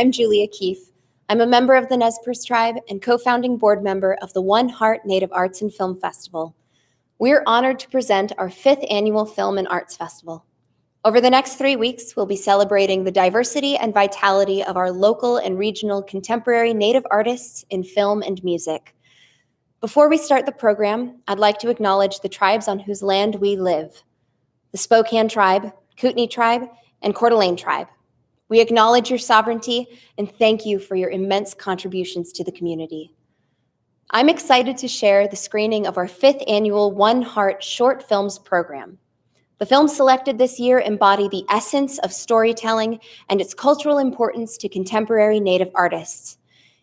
I'm Julia Keefe. I'm a member of the Nez Perce tribe and co-founding board member of the One Heart Native Arts and Film Festival. We're honored to present our 5th annual Film and Arts Festival. Over the next 3 weeks, we'll be celebrating the diversity and vitality of our local and regional contemporary Native artists in film and music. Before we start the program, I'd like to acknowledge the tribes on whose land we live: the Spokane tribe, Kootenai tribe, and Coeur d'Alene tribe. We acknowledge your sovereignty and thank you for your immense contributions to the community. I'm excited to share the screening of our 5th annual One Heart short films program. The films selected this year embody the essence of storytelling and its cultural importance to contemporary Native artists.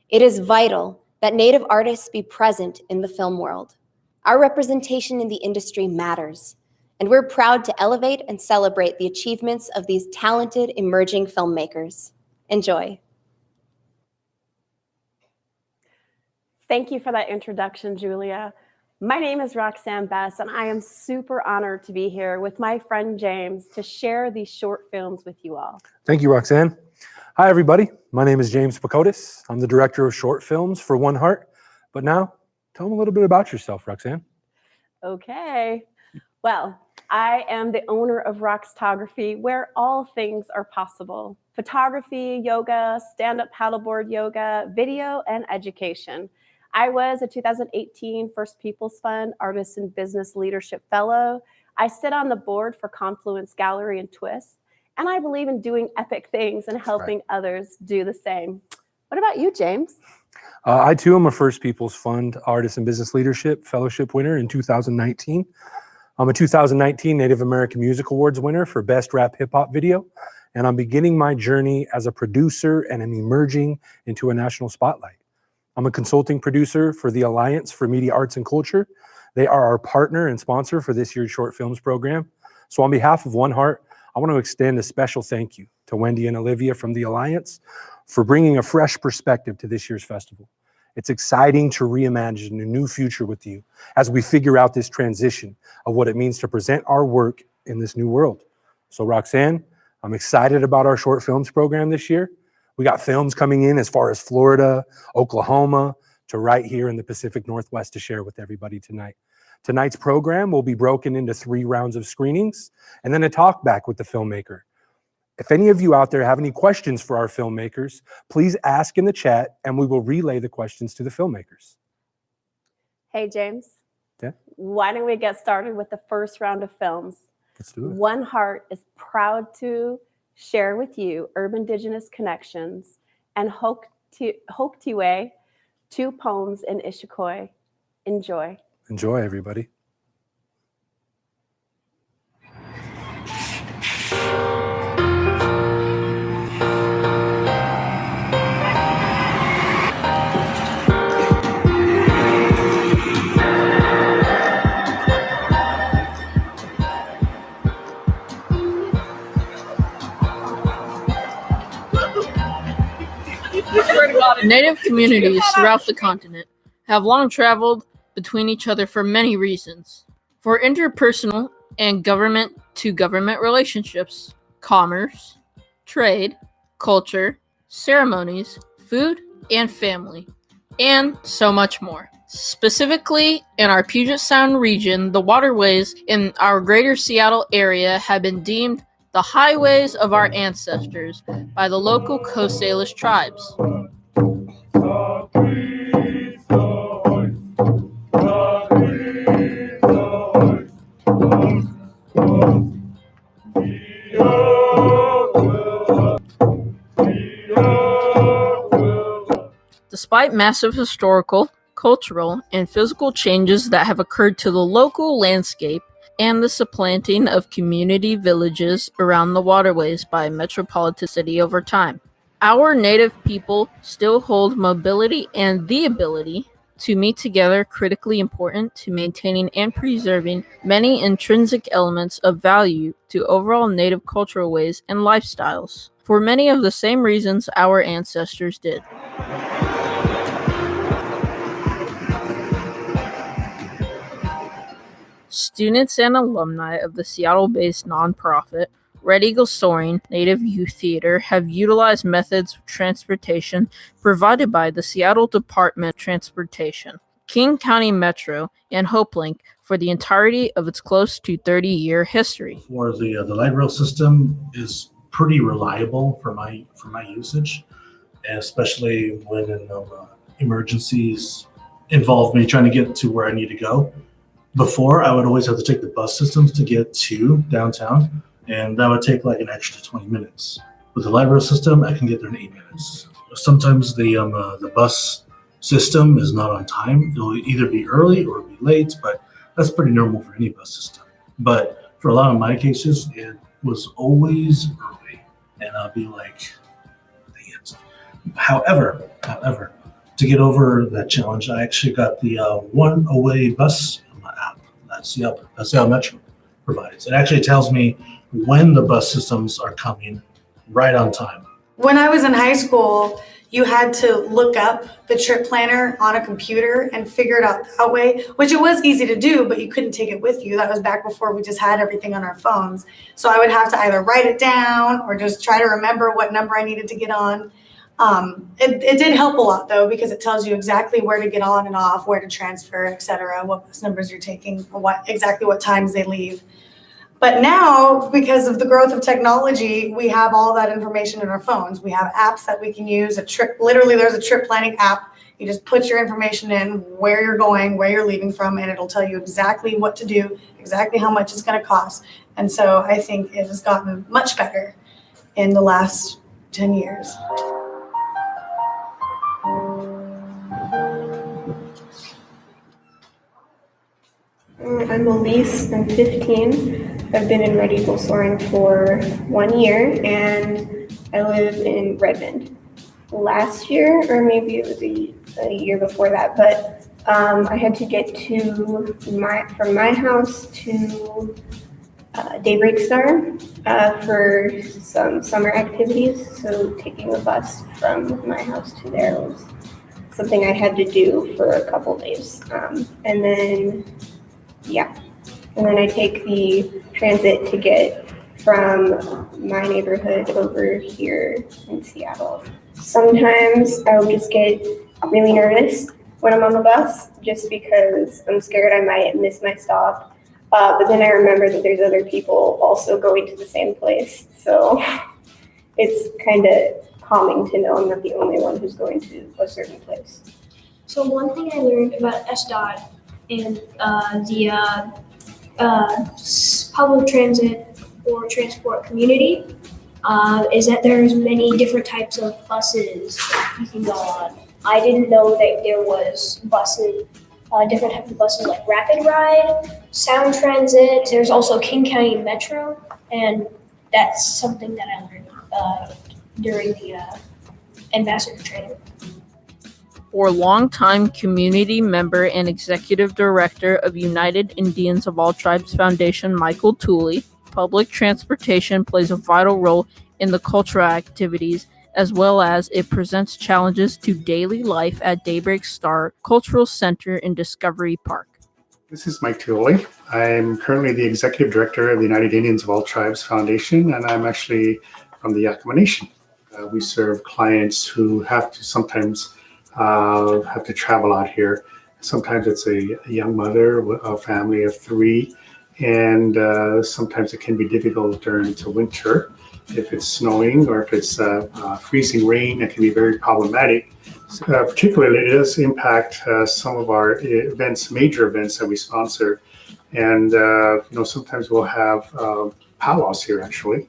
It is vital that Native artists be present in the film world. Our representation in the industry matters, and we're proud to elevate and celebrate the achievements of these talented emerging filmmakers. Enjoy. Thank you for that introduction, Julia. My name is Roxanne Bess, and I am super honored to be here with my friend James to share these short films with you all. Thank you, Roxanne. Hi, everybody. My name is James Pakotis. I'm the director of short films for One Heart. But now, tell them a little bit about yourself, Roxanne. Okay. Well, I am the owner of Roxtography, where all things are possible: photography, yoga, stand-up paddleboard yoga, video, and education. I was a 2018 First Peoples Fund Artist and Business Leadership Fellow. I sit on the board for Confluence Gallery and Twist, and I believe in doing epic things and helping others do the same. What about you, James? I, too, am a First Peoples Fund Artist and Business Leadership Fellowship winner in 2019. I'm a 2019 Native American Music Awards winner for Best Rap Hip Hop Video, and I'm beginning my journey as a producer and am emerging into a national spotlight. I'm a consulting producer for the Alliance for Media Arts and Culture. They are our partner and sponsor for this year's short films program. So on behalf of One Heart, I want to extend a special thank you to Wendy and Olivia from the Alliance for bringing a fresh perspective to this year's festival. It's exciting to reimagine a new future with you as we figure out this transition of what it means to present our work in this new world. So Roxanne, I'm excited about our short films program this year. We got films coming in as far as Florida, Oklahoma, to right here in the Pacific Northwest to share with everybody tonight. Tonight's program will be broken into 3 rounds of screenings and then a talk back with the filmmaker. If any of you out there have any questions for our filmmakers, please ask in the chat and we will relay the questions to the filmmakers. Hey, James. Yeah? Why don't we get started with the first round of films? Let's do it. One Heart is proud to share with you Urban Indigenous Connections and Hochtiwe, 2 poems in Ishikoi. Enjoy. Enjoy, everybody. Native communities throughout the continent have long traveled between each other for many reasons. For interpersonal and government-to-government relationships, commerce, trade, culture, ceremonies, food, and family, and so much more. Specifically, in our Puget Sound region, the waterways in our greater Seattle area have been deemed the highways of our ancestors by the local Coast Salish tribes. Despite massive historical, cultural, and physical changes that have occurred to the local landscape and the supplanting of community villages around the waterways by a metropolitan city over time, our native people still hold mobility and the ability to meet together, critically important to maintaining and preserving many intrinsic elements of value to overall native cultural ways and lifestyles, for many of the same reasons our ancestors did. Students and alumni of the Seattle-based nonprofit Red Eagle Soaring Native Youth Theater have utilized methods of transportation provided by the Seattle Department of Transportation, King County Metro, and HopeLink for the entirety of its close to 30-year history. For the light rail system is pretty reliable for my usage, and especially when emergencies involve me trying to get to where I need to go. Before, I would always have to take the bus systems to get to downtown, and that would take like an extra 20 minutes. With the light rail system, I can get there in 8 minutes. Sometimes the bus system is not on time. It'll either be early or be late, but that's pretty normal for any bus system. But for a lot of my cases, it was always early, and I'll be like, dang it. However, to get over that challenge, I actually got the one-away bus app. That's the Metro provides. It actually tells me when the bus systems are coming right on time. When I was in high school, you had to look up the trip planner on a computer and figure it out that way, which it was easy to do, but you couldn't take it with you. That was back before we just had everything on our phones. So I would have to either write it down or just try to remember what number I needed to get on. It did help a lot though, because it tells you exactly where to get on and off, where to transfer, etc., what bus numbers you're taking, exactly what times they leave. But now, because of the growth of technology, we have all that information in our phones. We have apps that we can use. Literally, there's a trip planning app. You just put your information in, where you're going, where you're leaving from, and it'll tell you exactly what to do, exactly how much it's going to cost. And so I think it has gotten much better in the last 10 years. I'm Elise, I'm 15. I've been in Red Eagle Soaring for 1 year, and I live in Redmond. Last year, or maybe it was a year before that, but I had to get from my house to Daybreak Star for some summer activities. So taking a bus from my house to there was something I had to do for a couple days. And then I take the transit to get from my neighborhood over here in Seattle. Sometimes I'll just get really nervous when I'm on the bus just because I'm scared I might miss my stop. But then I remember that there's other people also going to the same place. So it's kind of calming to know I'm not the only one who's going to a certain place. So one thing I learned about SDOT and the public transit or transport community is that there's many different types of buses that you can go on. I didn't know that there was buses, different types of buses like Rapid Ride, Sound Transit. There's also King County Metro, and that's something that I learned during the ambassador training. For longtime community member and executive director of United Indians of All Tribes Foundation, Michael Tooley, public transportation plays a vital role in the cultural activities as well as it presents challenges to daily life at Daybreak Star Cultural Center in Discovery Park. This is Mike Tooley. I'm currently the executive director of the United Indians of All Tribes Foundation, and I'm actually from the Yakama Nation. We serve clients who have to sometimes have to travel out here. Sometimes it's a young mother, a family of 3, and sometimes it can be difficult during the winter. If it's snowing or if it's freezing rain, it can be very problematic. Particularly, it does impact some of our events, major events that we sponsor. And sometimes we'll have powwows here, actually,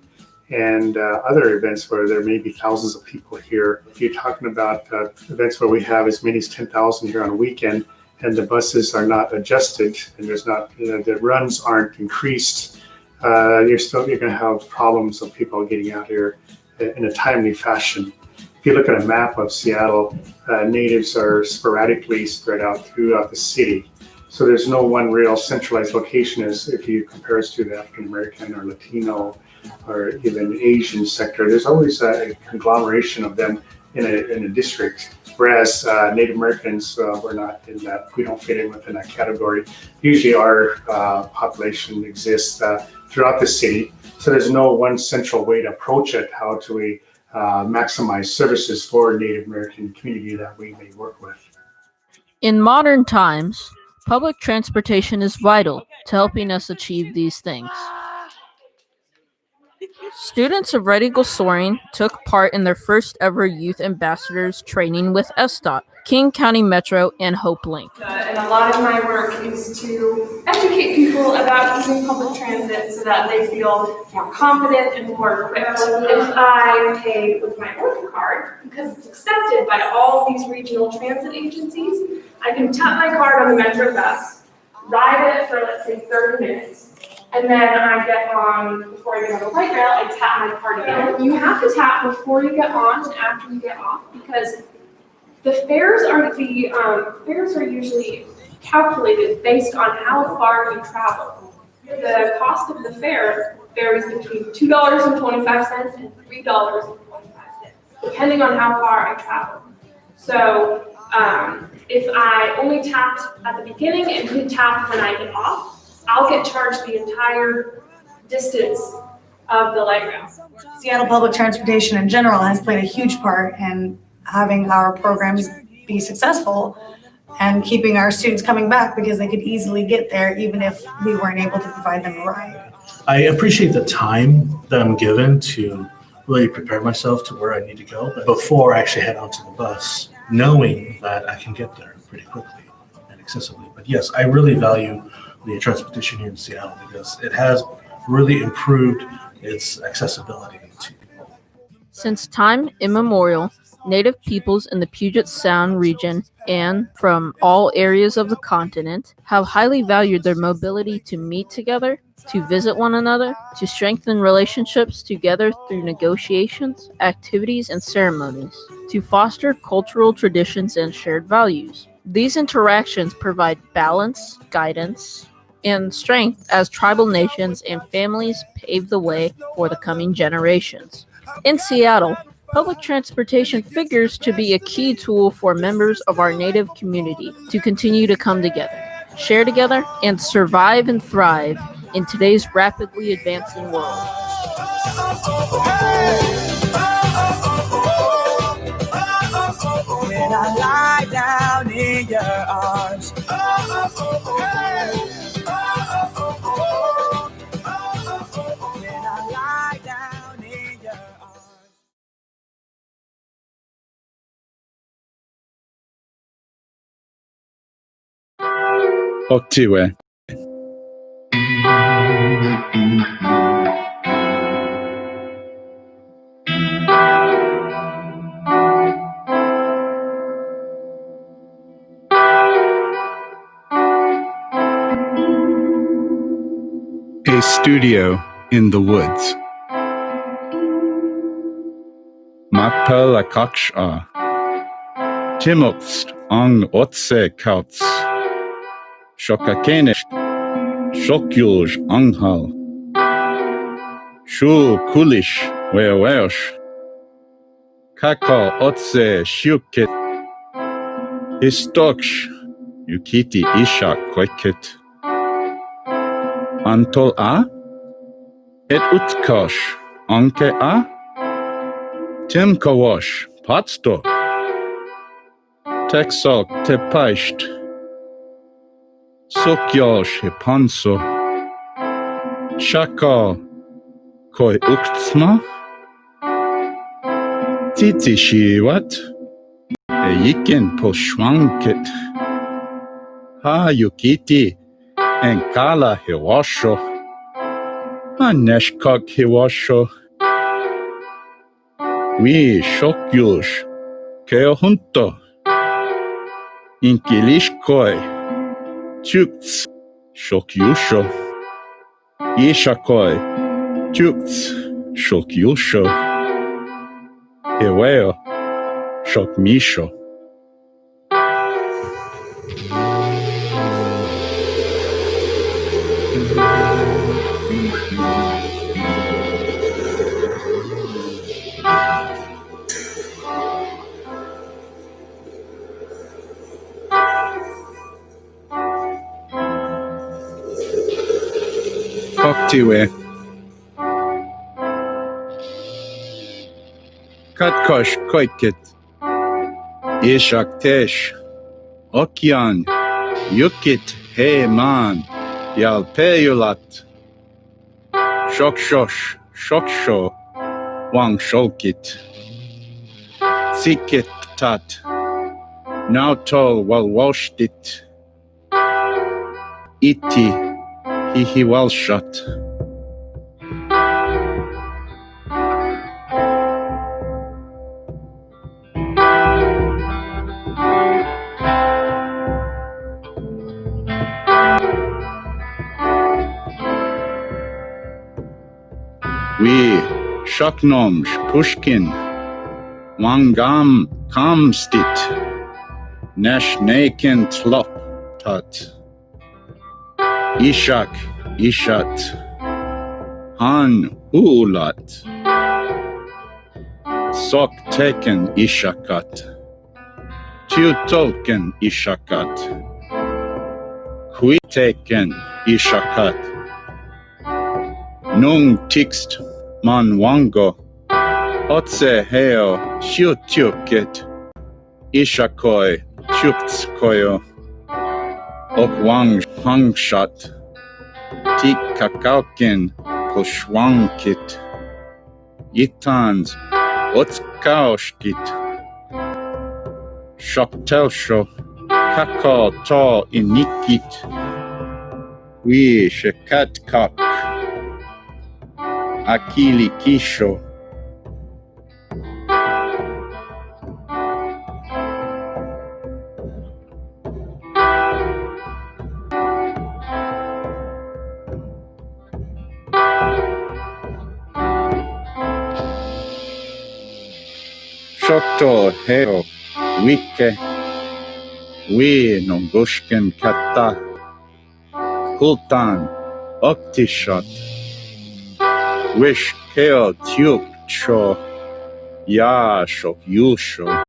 and other events where there may be thousands of people here. If you're talking about events where we have as many as 10,000 here on a weekend, and the buses are not adjusted, and there's not, the runs aren't increased, you're going to have problems of people getting out here in a timely fashion. If you look at a map of Seattle, natives are sporadically spread out throughout the city. So there's no one real centralized location as if you compare us to the African American or Latino or even Asian sector. There's always a conglomeration of them in a district, whereas Native Americans, we're not in that, we don't fit in within that category. Usually our population exists throughout the city. So there's no one central way to approach it, how to maximize services for Native American community that we may work with. In modern times, public transportation is vital to helping us achieve these things. Students of Red Eagle Soaring took part in their first ever Youth Ambassadors training with SDOT, King County Metro, and Hope Link. And a lot of my work is to educate people about using public transit so that they feel more confident and more equipped. If I pay with my Orca card, because it's accepted by all these regional transit agencies, I can tap my card on the Metro bus, ride it for, let's say, 30 minutes, and then I get on, before I get on the light rail, I tap my card again. You have to tap before you get on and after you get off, because the fares are usually calculated based on how far you travel. The cost of the fare varies between $2.25 and $3.25, depending on how far I travel. So if I only tapped at the beginning and didn't tap when I get off, I'll get charged the entire distance of the light rail. Seattle Public Transportation in general has played a huge part in having our programs be successful and keeping our students coming back because they could easily get there even if we weren't able to provide them a ride. I appreciate the time that I'm given to really prepare myself to where I need to go before I actually head onto the bus, knowing that I can get there pretty quickly and accessibly. But yes, I really value the transportation here in Seattle because it has really improved its accessibility to people. Since time immemorial, Native peoples in the Puget Sound region and from all areas of the continent have highly valued their mobility to meet together, to visit one another, to strengthen relationships together through negotiations, activities, and ceremonies, to foster cultural traditions and shared values. These interactions provide balance, guidance, and strength as tribal nations and families pave the way for the coming generations. In Seattle, public transportation figures to be a key tool for members of our Native community to continue to come together, share together, and survive and thrive in today's rapidly advancing world. When I lie down in your arms, when I lie down in your arms. Otiwe. A studio in the woods. Mapel akaksha. Timotst ang otse kauts. Shokakenesh. Shokyuj anghal. Shul kulish weweosh. Kaka otse shukit. Histoksh. Yukiti isha kwekit. Antol a? Et utkosh anke a? Tim kawash patsto. Texok tepaisht. Sokyosh hipanso. Shaka koi uktsma. Titi shiwat. E yikin poshwankit. Ha yukiti. Enkala hiwasho. Aneshkak hiwasho. We shokyush. Keo hunto. Inkilishkoi. Chukts. Shokyusho. Ishakoi. Chukts. Shokyusho. Hiweo. Shokmisho. Tiwe. Katkosh koikit. Ishak tesh. Okyan. Yukit he man. Yal peyulat. Shokshosh. Shoksho. Wang shokit. Sikit tat. Now tol wal washtit. Iti. Hihi wal shot. We Shaknom Pushkin Wangam Kamstit Nashnaken Tlop Tat Ishak Ishat Han Uulat Sok Teken Ishakat Tutolken Ishakat Kuiteken Ishakat Nung Tixt Man Wango Otse Heo Shutiuket Ishakoi Chuktskoyo Okwang Hangshat Tik Kakaukin Poshwankit Yitans Otskaushkit Shoktelsho Kakao To Inikit We Shekat Kak Akili Kisho Shokto Heo Wike We Nongushken Kata Kultan Oktishot Wish Keo Tuk Cho Ya Shok Yusho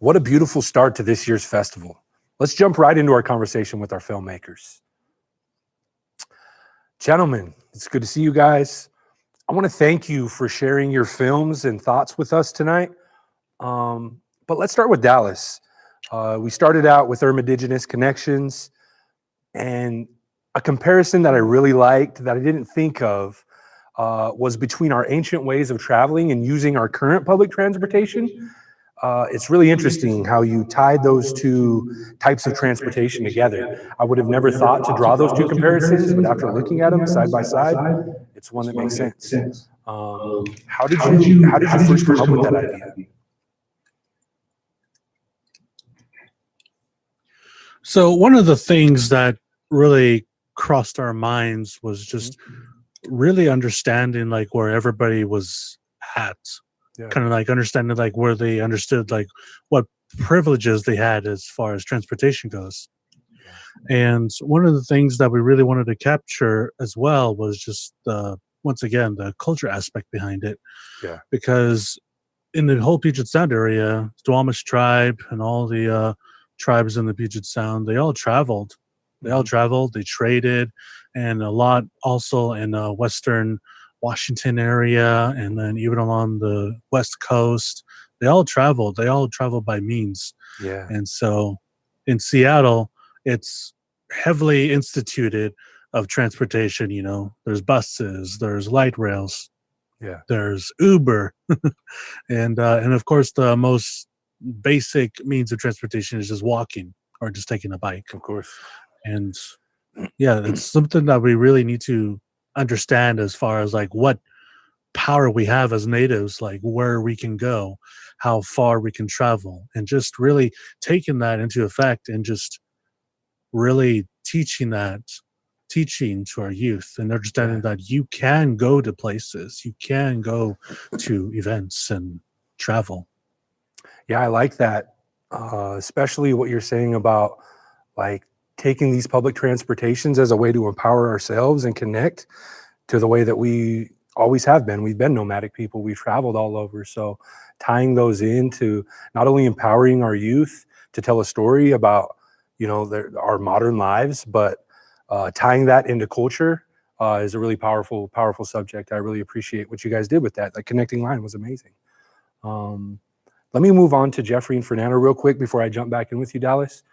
What a beautiful start to this year's festival. Let's jump right into our conversation with our filmmakers. Gentlemen, it's good to see you guys. I want to thank you for sharing your films and thoughts with us tonight. But let's start with Dallas. We started out with Indigenous connections, and a comparison that I really liked that I didn't think of was between our ancient ways of traveling and using our current public transportation. It's really interesting how you tied those two types of transportation together. I would have never thought to draw those two comparisons, but after looking at them side by side, it's one that makes sense. How did you first come up with that idea? So one of the things that really crossed our minds was just really understanding like where everybody was at. Kind of like understanding like where they understood like what privileges they had as far as transportation goes. And one of the things that we really wanted to capture as well was just once again the culture aspect behind it. Yeah. Because in the whole Puget Sound area, Duwamish tribe and all the tribes in the Puget Sound, they all traveled. They traded, and a lot also in Western Washington area, and then even along the West Coast. They all traveled by means. Yeah. And so in Seattle, it's heavily instituted of transportation. You know, there's buses, there's light rails, Yeah. there's Uber, and of course the most basic means of transportation is just walking or just taking a bike. Of course. And yeah, it's something that we really need to understand as far as like what power we have as natives, like where we can go, how far we can travel, and just really taking that into effect and just really teaching to our youth and understanding that you can go to places, you can go to events and travel. Yeah, I like that, especially what you're saying about like taking these public transportations as a way to empower ourselves and connect to the way that we always have been. We've been nomadic people. We've traveled all over. So tying those into not only empowering our youth to tell a story about, you know, our modern lives, but tying that into culture is a really powerful subject. I really appreciate what you guys did with that. The connecting line was amazing. Let me move on to Jeffrey and Fernando real quick before I jump back in with you, Dallas.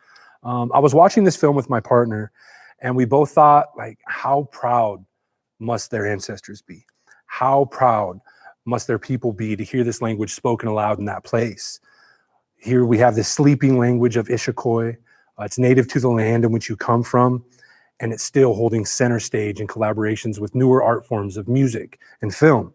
I was watching this film with my partner, and we both thought, like, how proud must their ancestors be? How proud must their people be to hear this language spoken aloud in that place? Here we have this sleeping language of Ishikoi. It's native to the land in which you come from, and it's still holding center stage in collaborations with newer art forms of music and film.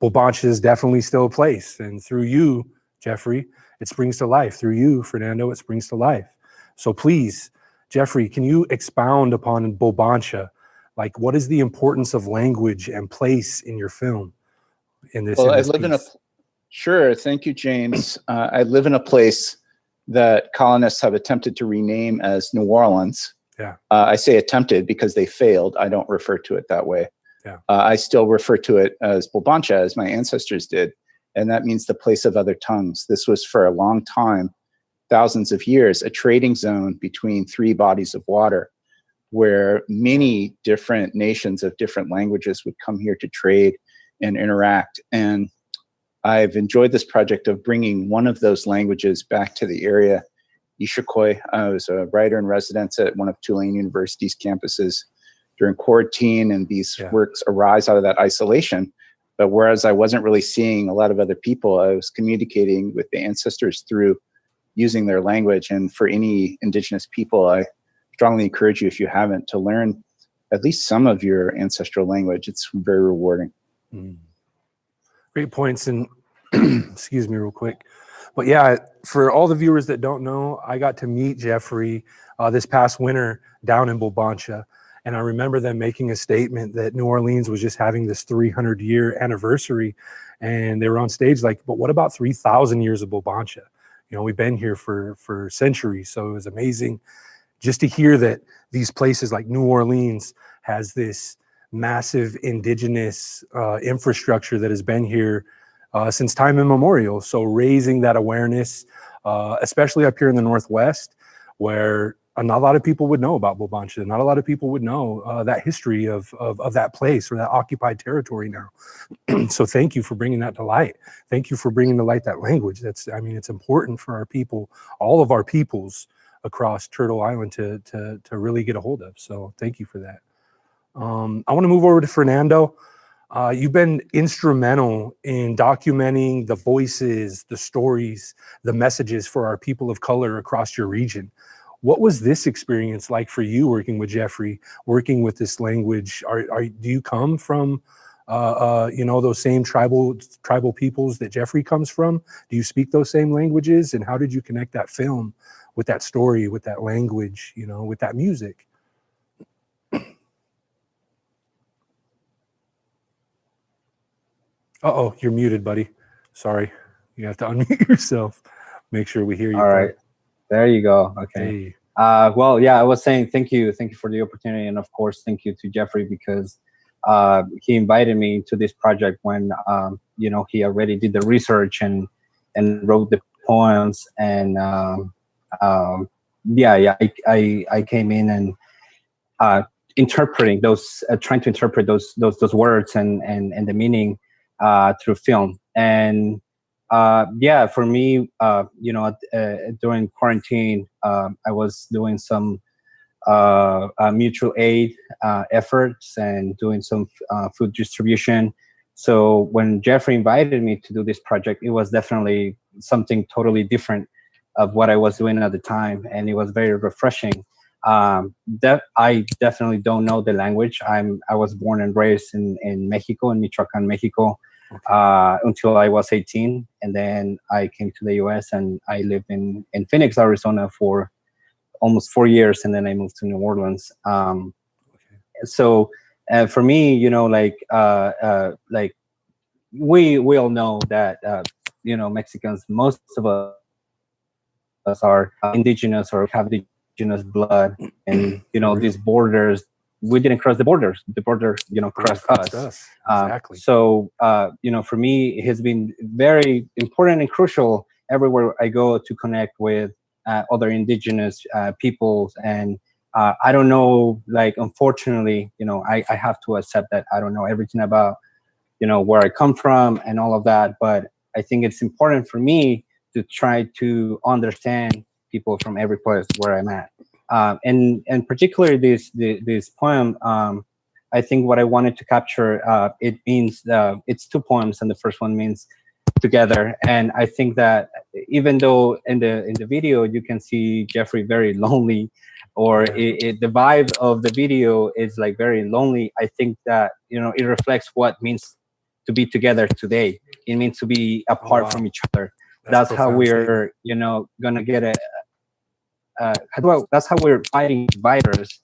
Bulbancha is definitely still a place, and through you, Jeffrey, it springs to life. Through you, Fernando, it springs to life. So please, Jeffrey, can you expound upon Bulbancha? Like, what is the importance of language and place in your film? Well, I live in a, sure, thank you, James. I live in a place that colonists have attempted to rename as New Orleans. Yeah. I say attempted because they failed. I don't refer to it that way. Yeah. I still refer to it as Bulbancha, as my ancestors did. And that means the place of other tongues. This was for a long time, thousands of years, a trading zone between three bodies of water where many different nations of different languages would come here to trade and interact. And I've enjoyed this project of bringing one of those languages back to the area, Ishikoi. I was a writer in residence at one of Tulane University's campuses during quarantine, and these works arise out of that isolation. But whereas I wasn't really seeing a lot of other people, I was communicating with the ancestors through using their language. And for any Indigenous people, I strongly encourage you, if you haven't, to learn at least some of your ancestral language. It's very rewarding. Great points. And excuse me real quick. But yeah, for all the viewers that don't know, I got to meet Jeffrey this past winter down in Bulbancha. And I remember them making a statement that New Orleans was just having this 300-year anniversary. And they were on stage like, but what about 3,000 years of Bulbancha? You know, we've been here for centuries. So it was amazing just to hear that these places like New Orleans has this massive indigenous infrastructure that has been here since time immemorial. So raising that awareness, especially up here in the Northwest, where not a lot of people would know about Bulbancha. Not a lot of people would know that history of that place or that occupied territory now. So thank you for bringing that to light. Thank you for bringing to light that language. I mean, it's important for our people, all of our peoples across Turtle Island to really get a hold of. So thank you for that. I want to move over to Fernando. You've been instrumental in documenting the voices, the stories, the messages for our people of color across your region. What was this experience like for you working with Jeffrey, working with this language? Do you come from, you know, those same tribal peoples that Jeffrey comes from? Do you speak those same languages? And how did you connect that film with that story, with that language, you know, with that music? Uh-oh, you're muted, buddy. Sorry. You have to unmute yourself. Make sure we hear you. All right. There you go. Okay. Hey. Well, yeah, I was saying thank you for the opportunity, and of course, thank you to Jeffrey because he invited me to this project when you know, he already did the research and wrote the poems, and I came in and interpreting those, trying to interpret those words and the meaning through film. And yeah, for me, you know, during quarantine, I was doing some mutual aid efforts and doing some food distribution. So when Jeffrey invited me to do this project, it was definitely something totally different of what I was doing at the time, and it was very refreshing. That I definitely don't know the language. I was born and raised in Mexico, in Michoacan, Mexico, until I was 18, and then I came to the U.S. and I lived in Phoenix, Arizona for almost 4 years, and then I moved to New Orleans. So for me, you know, like we all know that you know, Mexicans, most of us are indigenous or have indigenous blood, and you know, these borders, we didn't cross the borders. The border, you know, crossed us. Exactly. So you know, for me, it has been very important and crucial everywhere I go to connect with other indigenous peoples. And I don't know, like, unfortunately, you know, I have to accept that I don't know everything about, you know, where I come from and all of that. But I think it's important for me to try to understand people from every place where I'm at. And particularly this poem, I think what I wanted to capture, it means, it's two poems, and the first one means together. And I think that even though in the video you can see Jeffrey very lonely, or the vibe of the video is like very lonely, I think that, you know, it reflects what it means to be together today. It means to be apart from each other. That's how we're, you know, gonna get that's how we're fighting virus,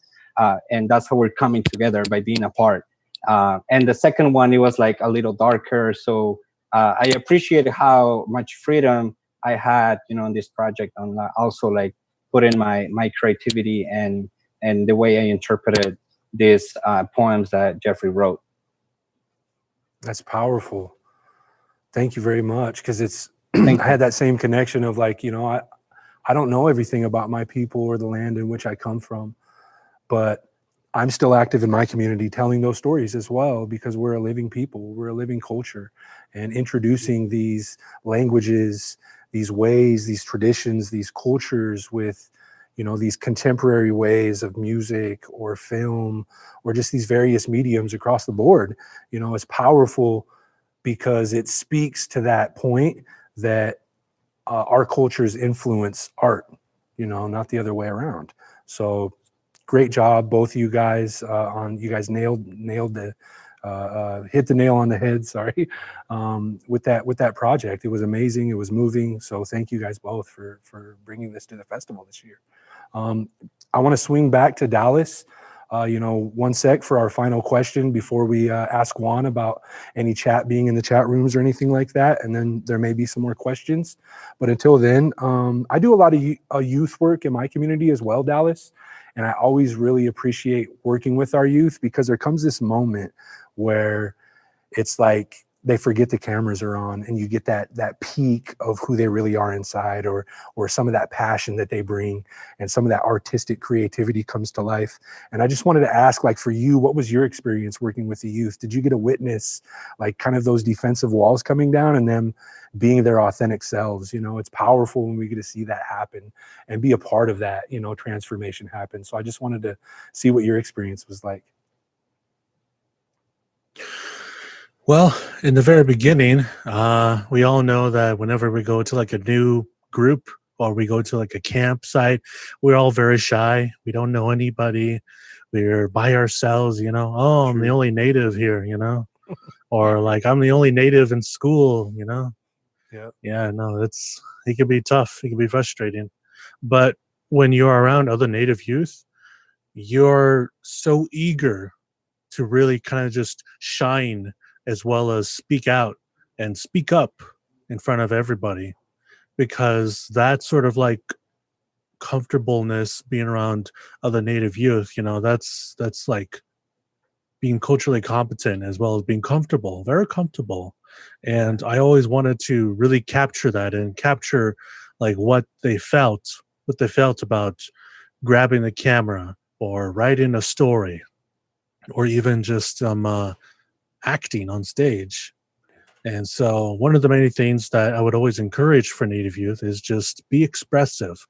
and that's how we're coming together, by being apart. And the second one, it was like a little darker. So I appreciate how much freedom I had, you know, in this project, and also like put in my creativity and the way I interpreted these poems that Jeffrey wrote. That's powerful. Thank you very much, because it's I had that same connection of like, you know, I don't know everything about my people or the land in which I come from, but I'm still active in my community telling those stories as well, because we're a living people, we're a living culture, and introducing these languages, these ways, these traditions, these cultures with, you know, these contemporary ways of music or film or just these various mediums across the board, you know, is powerful, because it speaks to that point that our cultures influence art, you know, not the other way around. So great job, both of you guys. You guys nailed the hit the nail on the head. Sorry, with that project. It was amazing. It was moving. So thank you guys both for bringing this to the festival this year. I want to swing back to Dallas. You know, one sec for our final question before we ask Juan about any chat being in the chat rooms or anything like that. And then there may be some more questions. But until then, I do a lot of youth work in my community as well, Dallas. And I always really appreciate working with our youth, because there comes this moment where it's like they forget the cameras are on, and you get that peak of who they really are inside, or some of that passion that they bring, and some of that artistic creativity comes to life. And I just wanted to ask, like, for you, what was your experience working with the youth? Did you get to witness like kind of those defensive walls coming down and them being their authentic selves? You know, it's powerful when we get to see that happen and be a part of that, you know, transformation happen. So I just wanted to see what your experience was like. Well, in the very beginning, we all know that whenever we go to like a new group or we go to like a campsite, we're all very shy. We don't know anybody. We're by ourselves, you know. Oh, I'm the only native here, you know, or like I'm the only native in school, you know. Yeah, no, it can be tough. It can be frustrating. But when you're around other native youth, you're so eager to really kind of just shine, as well as speak out and speak up in front of everybody, because that sort of like comfortableness being around other native youth, you know, that's like being culturally competent as well as being comfortable, very comfortable. And I always wanted to really capture that and capture like what they felt about grabbing the camera or writing a story, or even just acting on stage. And so one of the many things that I would always encourage for Native youth is just be expressive,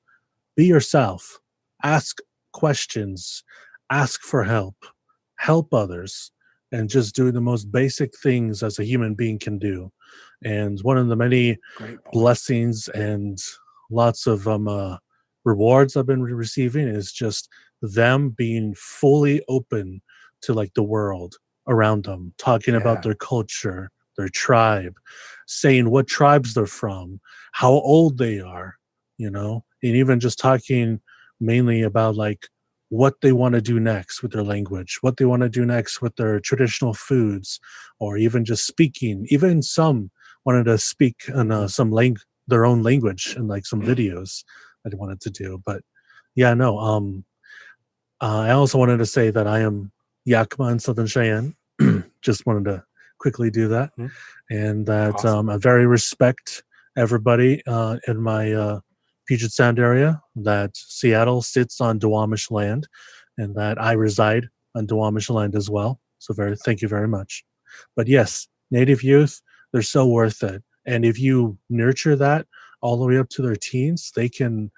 be yourself, ask questions, ask for help others, and just do the most basic things as a human being can do. And one of the many blessings and lots of rewards I've been receiving is just them being fully open to like the world around them, talking about their culture, their tribe, saying what tribes they're from, how old they are, you know, and even just talking mainly about like what they want to do next with their language, what they want to do next with their traditional foods, or even just speaking. Even some wanted to speak in their own language in like some videos that I wanted to do. But yeah, no. I also wanted to say that I am Yakima in Southern Cheyenne. Just wanted to quickly do that, and that I very respect everybody in my Puget Sound area, that Seattle sits on Duwamish land, and that I reside on Duwamish land as well. So thank you very much. But yes, Native youth, they're so worth it. And if you nurture that all the way up to their teens, they can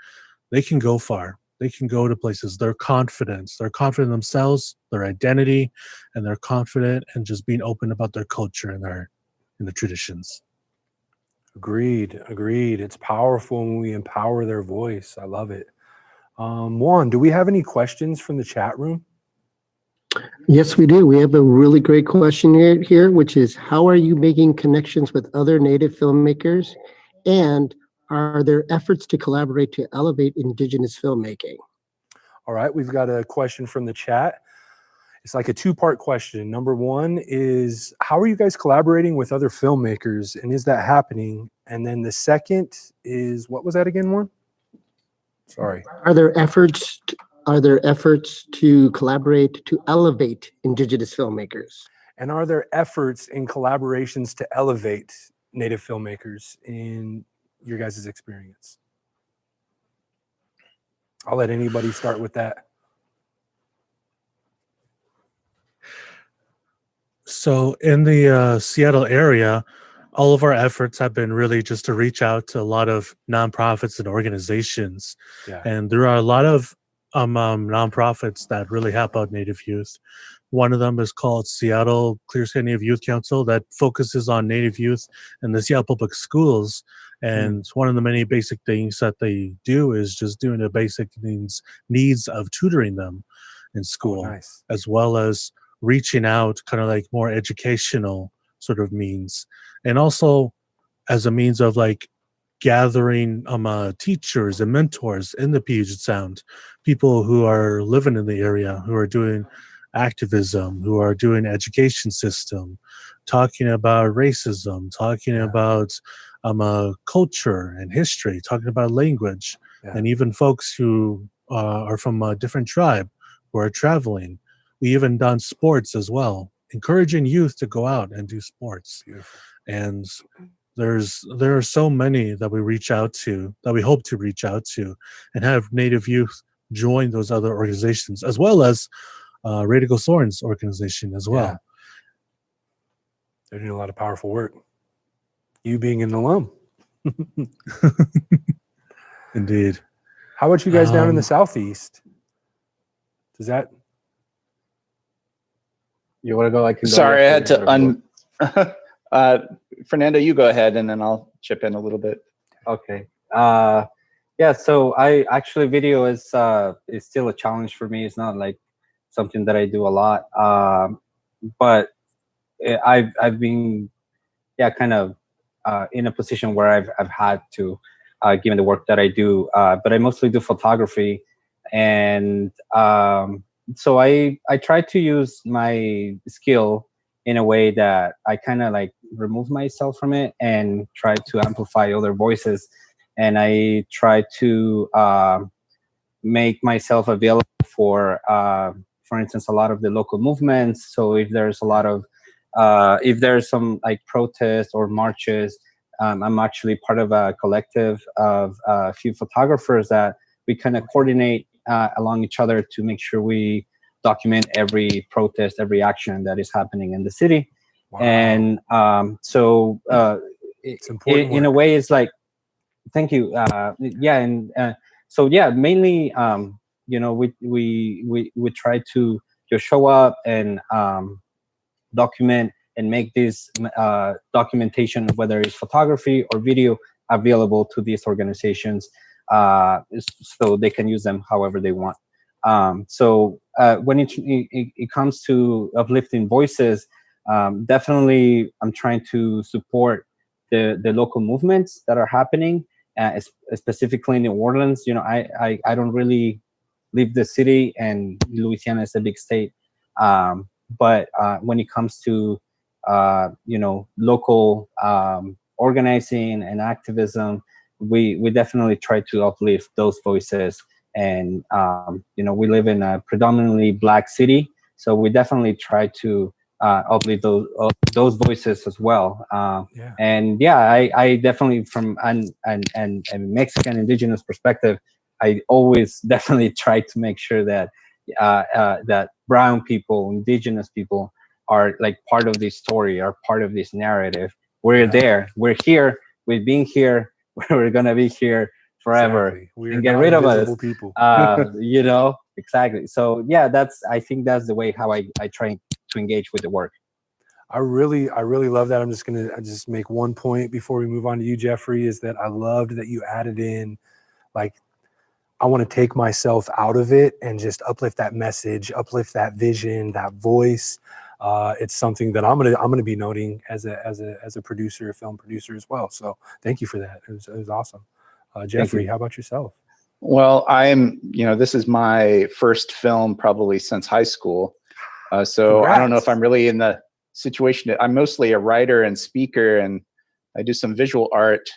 go far. They can go to places. They're confident in themselves, their identity, and they're confident and just being open about their culture and the traditions. Agreed. It's powerful when we empower their voice. I love it. Juan, do we have any questions from the chat room? Yes, we do. We have a really great question here, which is, how are you making connections with other Native filmmakers? And are there efforts to collaborate to elevate Indigenous filmmaking? All right, we've got a question from the chat. It's like a two-part question. Number one is, how are you guys collaborating with other filmmakers, and is that happening? And then the second is, what was that again, Juan? Sorry. Are there efforts to collaborate to elevate Indigenous filmmakers? And are there efforts in collaborations to elevate Native filmmakers in your guys' experience? I'll let anybody start with that. So in the Seattle area, all of our efforts have been really just to reach out to a lot of nonprofits and organizations. Yeah. And there are a lot of nonprofits that really help out Native youth. One of them is called Seattle Clear Sky Native Youth Council, that focuses on Native youth in the Seattle public schools. And one of the many basic things that they do is just doing the basic needs of tutoring them in school, as well as reaching out kind of like more educational sort of means. And also as a means of like gathering teachers and mentors in the Puget Sound, people who are living in the area, who are doing activism, who are doing education system, talking about racism, talking about culture and history, talking about language, and even folks who are from a different tribe who are traveling. We even done sports as well, encouraging youth to go out and do sports. Beautiful. And there are so many that we reach out to, that we hope to reach out to, and have Native youth join those other organizations, as well as Radical Soren's organization as well. Yeah. They're doing a lot of powerful work. You being an alum. Indeed. How about you guys down in the Southeast? Does that... You want to go? I can go. Sorry, I had to Fernando, you go ahead, and then I'll chip in a little bit. Okay. Yeah. So video is still a challenge for me. It's not like something that I do a lot. But I've been kind of in a position where I've had to, given the work that I do. But I mostly do photography, and so I try to use my skill in a way that I kind of like remove myself from it and try to amplify other voices. And I try to make myself available for instance, a lot of the local movements. So if there's a lot of, if there's some like protests or marches, I'm actually part of a collective of a few photographers that we kind of coordinate along each other to make sure we document every protest, every action that is happening in the city. Wow. And so it's important in a way, it's like, thank you. So mainly you know, we try to just show up and document and make this documentation, whether it's photography or video, available to these organizations so they can use them however they want. So when it comes to uplifting voices, definitely I'm trying to support the local movements that are happening, specifically in New Orleans. You know, I don't really leave the city, and Louisiana is a big state. But when it comes to you know, local organizing and activism, we definitely try to uplift those voices. And you know, we live in a predominantly Black city, so we definitely try to uplift those voices as well. And yeah, I definitely, from a Mexican indigenous perspective, I always definitely try to make sure that that brown people, indigenous people, are like part of this story, are part of this narrative. We're there, we're here, we've been here, we're gonna be here forever. Exactly. And get rid of us. People. You know, exactly. So yeah, I think that's the way how I try to engage with the work. I really love that. I'm just gonna make one point before we move on to you, Jeffrey, is that I loved that you added in, like, I want to take myself out of it and just uplift that message, uplift that vision, that voice. It's something that I'm gonna be noting as a producer, a film producer as well. So thank you for that. It was awesome. Jeffrey, how about yourself? Well, this is my first film probably since high school. So I don't know if I'm really in the situation. I'm mostly a writer and speaker, and I do some visual art.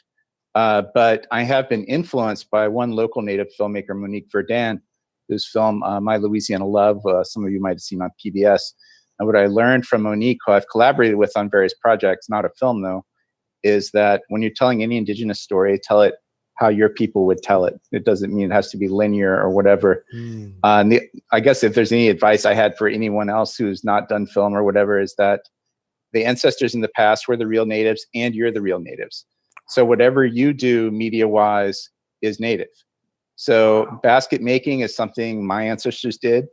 But I have been influenced by one local Native filmmaker, Monique Verdun, whose film, My Louisiana Love, some of you might have seen on PBS. And what I learned from Monique, who I've collaborated with on various projects, not a film though, is that when you're telling any indigenous story, tell it how your people would tell it. It doesn't mean it has to be linear or whatever. I guess if there's any advice I had for anyone else who's not done film or whatever, is that the ancestors in the past were the real natives and you're the real natives. So whatever you do media-wise is native. So basket making is something my ancestors did,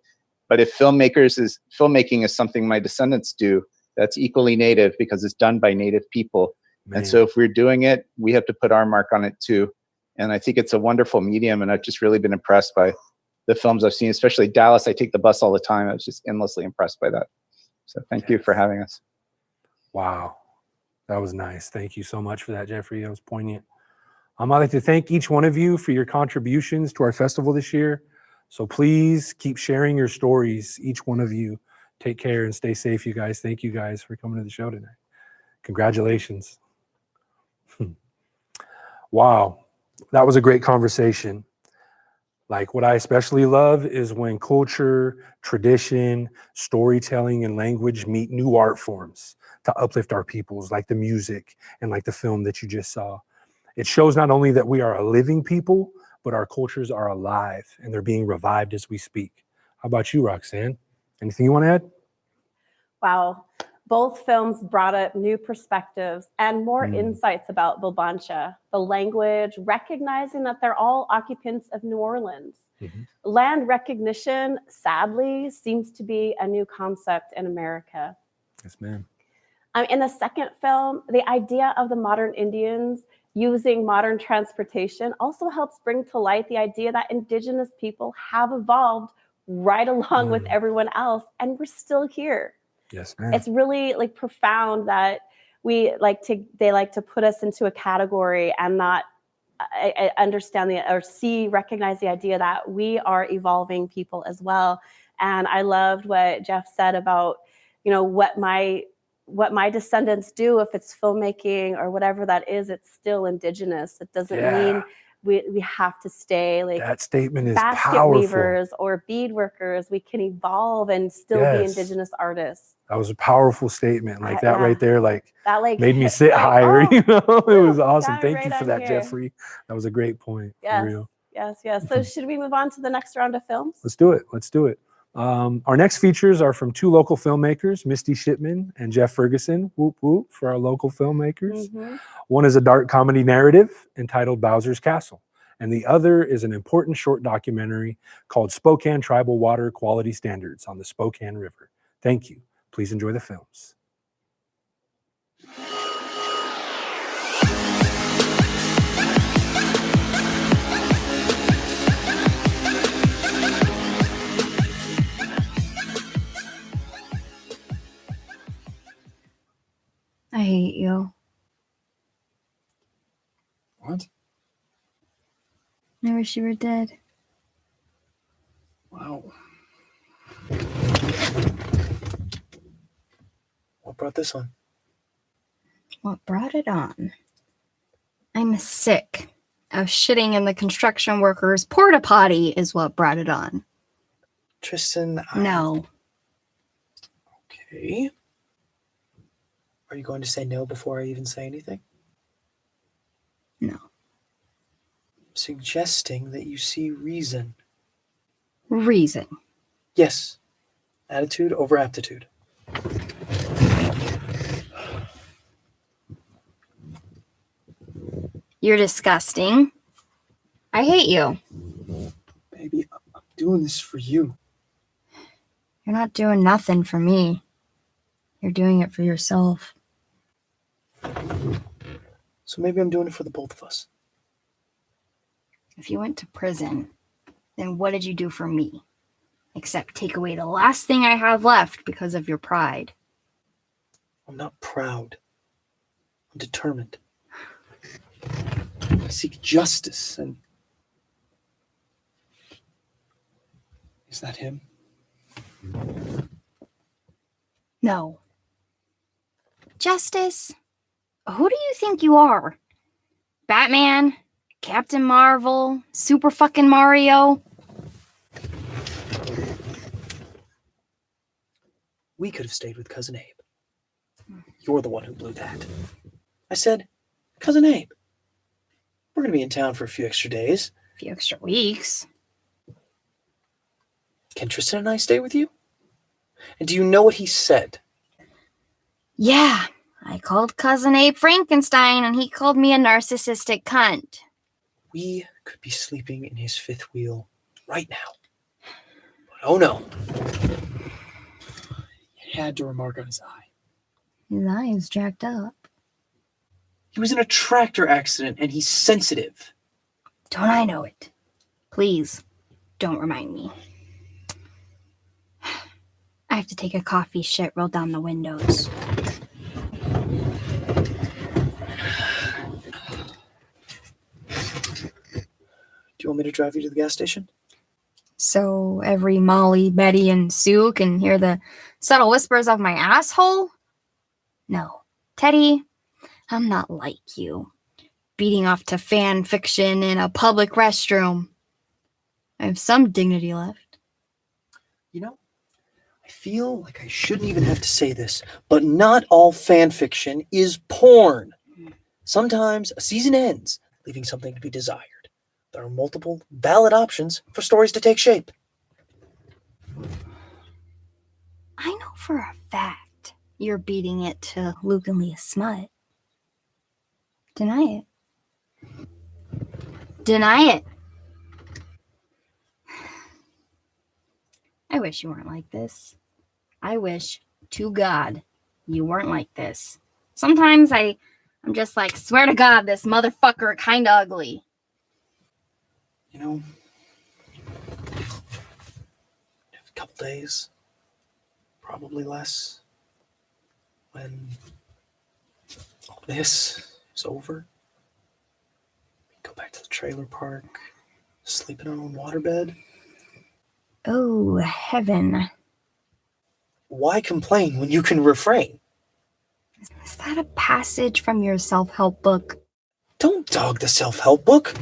but if filmmaking is something my descendants do, that's equally native because it's done by native people. And so if we're doing it, we have to put our mark on it too. And I think it's a wonderful medium, and I've just really been impressed by the films I've seen, especially Dallas. I take the bus all the time. I was just endlessly impressed by that. So thank you for having us. Wow. That was nice. Thank you so much for that, Jeffrey. That was poignant. I'd like to thank each one of you for your contributions to our festival this year. So please keep sharing your stories, each one of you. Take care and stay safe, you guys. Thank you guys for coming to the show tonight. Congratulations. Wow. That was a great conversation. Like, what I especially love is when culture, tradition, storytelling, and language meet new art forms to uplift our peoples, like the music and like the film that you just saw. It shows not only that we are a living people, but our cultures are alive and they're being revived as we speak. How about you, Roxanne? Anything you want to add? Wow. Both films brought up new perspectives and more insights about Bulbancha, the language, recognizing that they're all occupants of New Orleans. Land recognition, sadly, seems to be a new concept in America. Yes, ma'am. In the second film, the idea of the modern Indians using modern transportation also helps bring to light the idea that Indigenous people have evolved right along with everyone else, and we're still here. Yes, ma'am. It's really like profound that they like to put us into a category and not understand recognize the idea that we are evolving people as well. And I loved what Jeff said about, what my descendants do, if it's filmmaking or whatever that is, it's still Indigenous. It doesn't mean we have to stay like that statement is basket powerful. weavers or bead workers. We can evolve and still be Indigenous artists. That was a powerful statement. Like that right there, that made me sit higher. It was awesome. got it Thank right you for on that, here. Jeffrey. That was a great point. Yes, For real. yes. So should we move on to the next round of films? Let's do it. Our next features are from two local filmmakers, Misty Shipman and Jeff Ferguson. Whoop whoop for our local filmmakers. One is a dark comedy narrative entitled Bowser's Castle, and the other is an important short documentary called Spokane Tribal Water Quality Standards on the Spokane River. Thank you. Please enjoy the films. I hate you. What? I wish you were dead. Wow. What brought this on? What brought it on? I'm sick of shitting in the construction workers' porta potty is what brought it on. Tristan, No. Okay. Are you going to say no before I even say anything? No. I'm suggesting that you see reason. Reason. Yes. Attitude over aptitude. You're disgusting. I hate you. Baby, I'm doing this for you. You're not doing nothing for me. You're doing it for yourself. So maybe I'm doing it for the both of us. If you went to prison, then what did you do for me? Except take away the last thing I have left because of your pride. I'm not proud. I'm determined. I seek justice and... Is that him? No. Justice? Who do you think you are? Batman? Captain Marvel? Super fucking Mario? We could have stayed with Cousin Abe. You're the one who blew that. I said, Cousin Abe, we're going to be in town for a few extra days. A few extra weeks. Can Tristan and I stay with you? And do you know what he said? Yeah, I called Cousin Abe Frankenstein and he called me a narcissistic cunt. We could be sleeping in his fifth wheel right now. But oh no. He had to remark on his eye. His eye is jacked up. He was in a tractor accident and he's sensitive. Don't I know it? Please, don't remind me. I have to take a coffee shit, roll down the windows. Do you want me to drive you to the gas station? So every Molly, Betty, and Sue can hear the subtle whispers of my asshole? No. Teddy, I'm not like you. Beating off to fan fiction in a public restroom. I have some dignity left. You know, I feel like I shouldn't even have to say this, but not all fan fiction is porn. Sometimes a season ends, leaving something to be desired. There are multiple valid options for stories to take shape. I know for a fact you're beating it to Luke and Leah smut. Deny it. Deny it. I wish you weren't like this. I wish to God you weren't like this. Sometimes I'm just like, swear to God, this motherfucker kinda ugly. You know, a couple days, probably less, when all this is over, we can go back to the trailer park, sleep in our own waterbed. Oh, heaven. Why complain when you can refrain? Is that a passage from your self-help book? Don't dog the self-help book.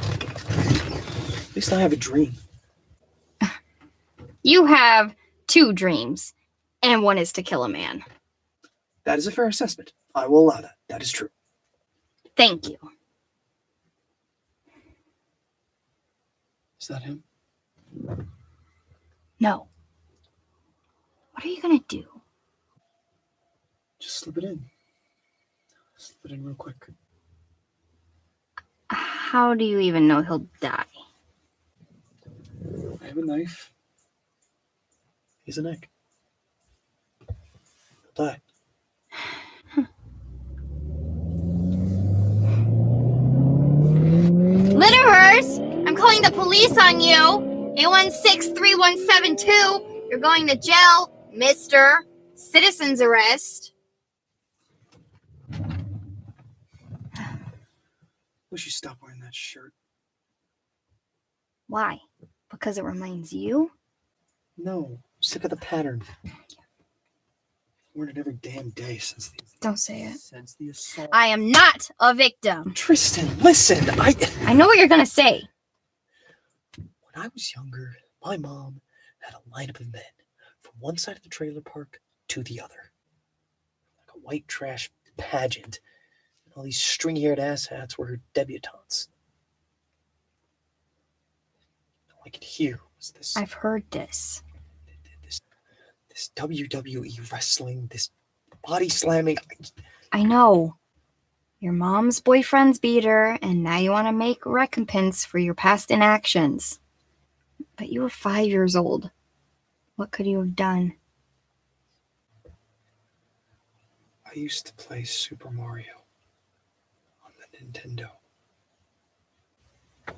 At least I have a dream. You have 2 dreams, and one is to kill a man. That is a fair assessment. I will allow that. That is true. Thank you. Is that him? No. What are you gonna do? Just slip it in. Slip it in real quick. How do you even know he'll die? I have a knife. He's a neck. He'll die. Litterers! I'm calling the police on you! 816-3172. You're going to jail, mister. Citizen's arrest. Wish you stop wearing that shirt. Why? Because it reminds you? No, sick of the pattern. Worn it every damn day since the Don't say it. Since the assault. I am not a victim. Tristan, listen. I know what you're gonna say. When I was younger, my mom had a lineup of men from one side of the trailer park to the other, like a white trash pageant. And all these string-haired asshats were her debutantes. All I could hear was this. I've heard this. This WWE wrestling, this body slamming. I know. Your mom's boyfriend's beat her, and now you want to make recompense for your past inactions. But you were 5 years old. What could you have done? I used to play Super Mario on the Nintendo. I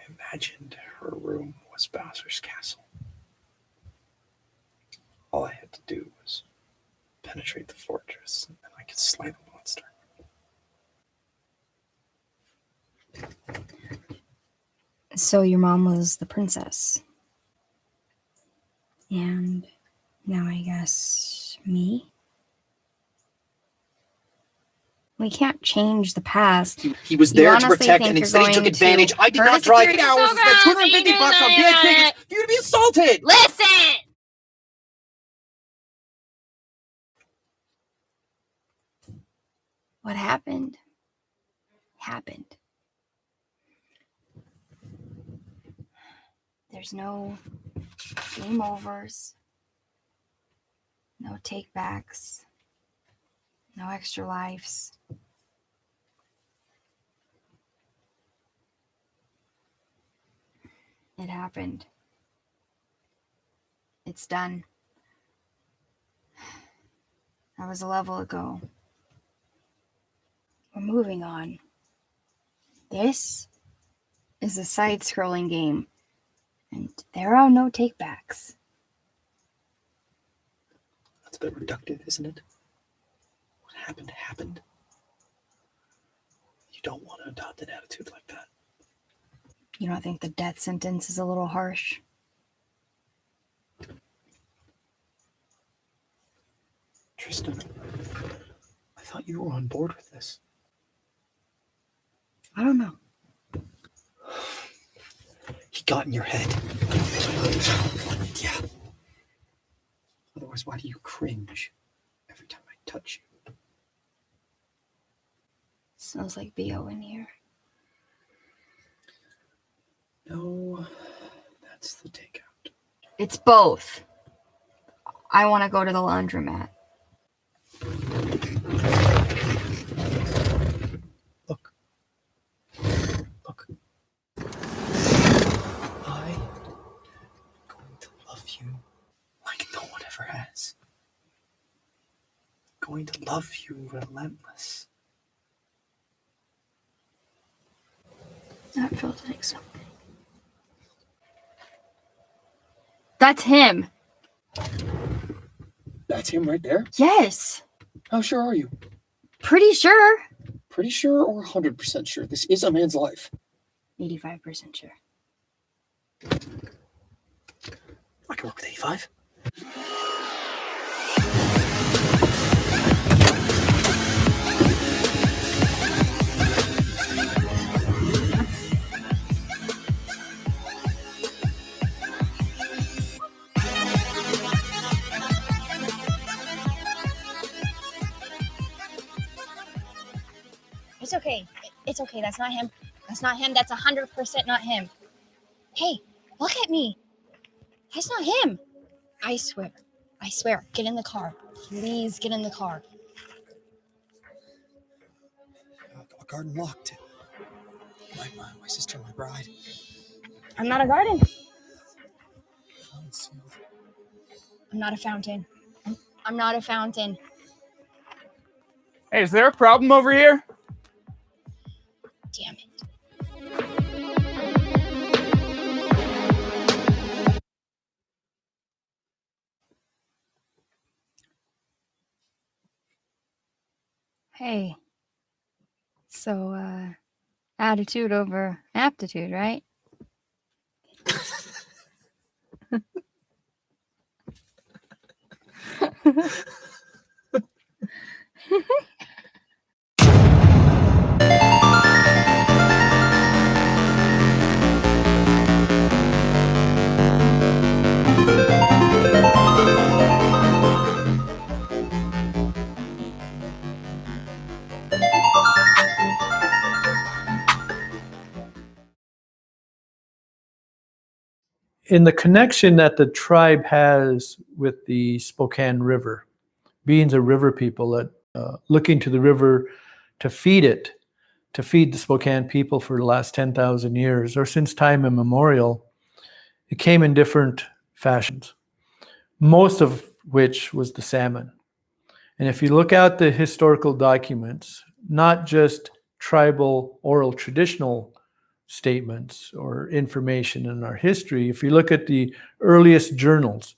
imagined her room was Bowser's castle. All I had to do was penetrate the fortress, and then I could slay the monster. So your mom was the princess. And now I guess me? We can't change the past. He was You there to honestly protect, think and you're instead he took going to advantage. I did hurt a not drive security hours and spend program. $250 on VIP tickets for you to be assaulted. Listen! What happened? Happened. There's no game overs, no takebacks, no extra lives. It happened. It's done. That was a level ago. We're moving on. This is a side-scrolling game, and there are no takebacks. That's a bit reductive, isn't it? What happened happened. You don't want to adopt an attitude like that. You don't think the death sentence is a little harsh? Tristan, I thought you were on board with this. I don't know. He got in your head. Yeah. Otherwise, why do you cringe every time I touch you? Smells like BO in here. No, that's the takeout. It's both. I want to go to the laundromat. Look. I'm going to love you like no one ever has. I'm going to love you relentless. That feels like something. That's him. That's him right there? Yes. How sure are you? Pretty sure. Pretty sure or 100% sure? This is a man's life. 85% sure. I can work with 85. It's okay. It's okay. That's not him. That's not him. That's 100% not him. Hey, look at me. That's not him. I swear. I swear. Get in the car. Please get in the car. A garden locked. my sister, my bride. I'm not a garden. I'm not a fountain. I'm not a fountain. Hey, is there a problem over here? Damn it. Hey. So, attitude over aptitude, right? In the connection that the tribe has with the Spokane River, being a river people that looking to the river to feed it, to feed the Spokane people for the last 10,000 years, or since time immemorial, it came in different fashions, most of which was the salmon. And if you look at the historical documents, not just tribal oral traditional statements or information in our history, if you look at the earliest journals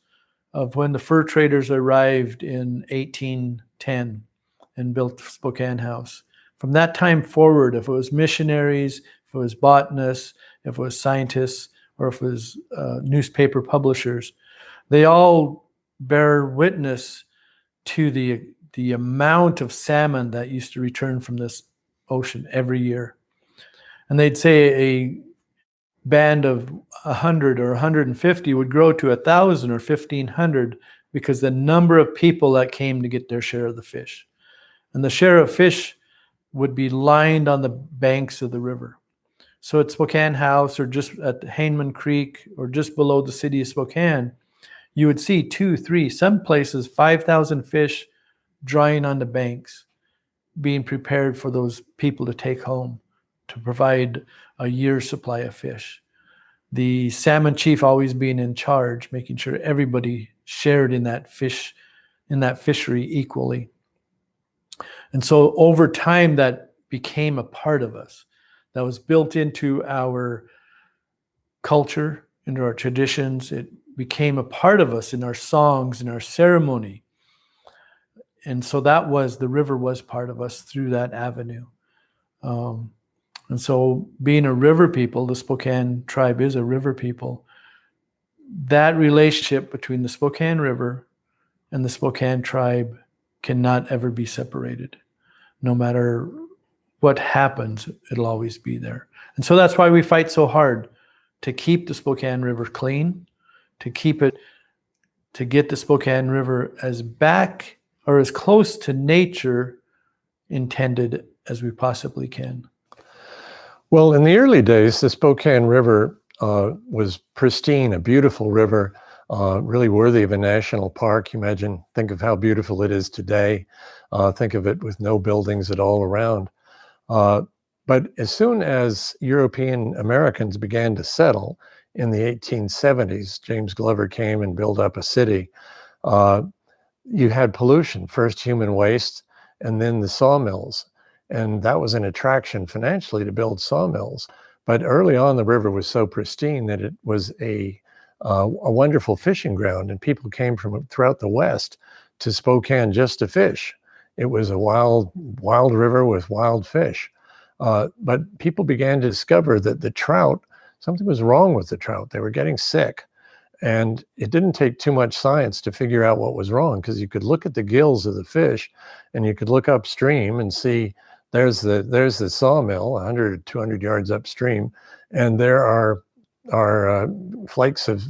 of when the fur traders arrived in 1810 and built Spokane House, from that time forward, if it was missionaries, if it was botanists, if it was scientists, or if it was newspaper publishers, they all bear witness to the amount of salmon that used to return from this ocean every year. And they'd say a band of 100 or 150 would grow to 1,000 or 1,500 because the number of people that came to get their share of the fish. And the share of fish would be lined on the banks of the river. So at Spokane House or just at Hayman Creek or just below the city of Spokane, you would see 2, 3, some places 5,000 fish drying on the banks, being prepared for those people to take home to provide a year's supply of fish. The salmon chief always being in charge, making sure everybody shared in that fish, in that fishery equally. And so over time, that became a part of us. That was built into our culture, into our traditions. It became a part of us in our songs, in our ceremony. And so that was, the river was part of us through that avenue. And so being a river people, the Spokane tribe is a river people. That relationship between the Spokane River and the Spokane tribe cannot ever be separated. No matter what happens, it'll always be there. And so that's why we fight so hard to keep the Spokane River clean, to keep it, to get the Spokane River as back or as close to nature intended as we possibly can. Well, in the early days, the Spokane River was pristine, a beautiful river, really worthy of a national park. Think of how beautiful it is today. Think of it with no buildings at all around. But as soon as European Americans began to settle in the 1870s, James Glover came and built up a city. You had pollution, first human waste, and then the sawmills. And that was an attraction financially to build sawmills. But early on, the river was so pristine that it was a wonderful fishing ground, and people came from throughout the West to Spokane just to fish. It was a wild river with wild fish. But people began to discover that the trout, something was wrong with the trout. They were getting sick. And it didn't take too much science to figure out what was wrong, because you could look at the gills of the fish and you could look upstream and see there's the sawmill 100 200 yards upstream, and there are flakes of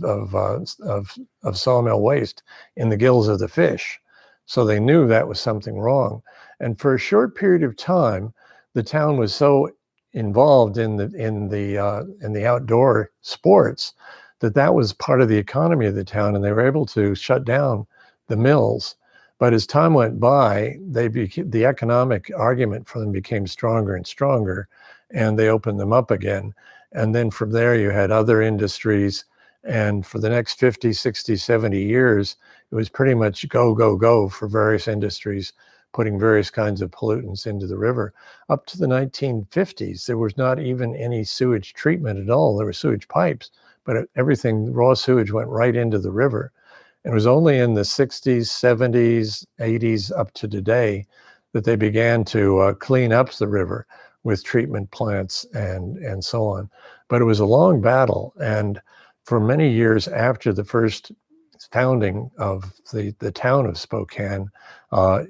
sawmill waste in the gills of the fish. So they knew that was something wrong. And for a short period of time, the town was so involved in the outdoor sports that was part of the economy of the town, and they were able to shut down the mills. But as time went by, the economic argument for them became stronger and stronger, and they opened them up again. And then from there, you had other industries. And for the next 50, 60, 70 years, it was pretty much go, go, go for various industries, putting various kinds of pollutants into the river. Up to the 1950s, there was not even any sewage treatment at all. There were sewage pipes, but everything, raw sewage, went right into the river. And it was only in the 60s, 70s, 80s, up to today, that they began to clean up the river with treatment plants and so on. But it was a long battle. And for many years after the first founding of the town of Spokane,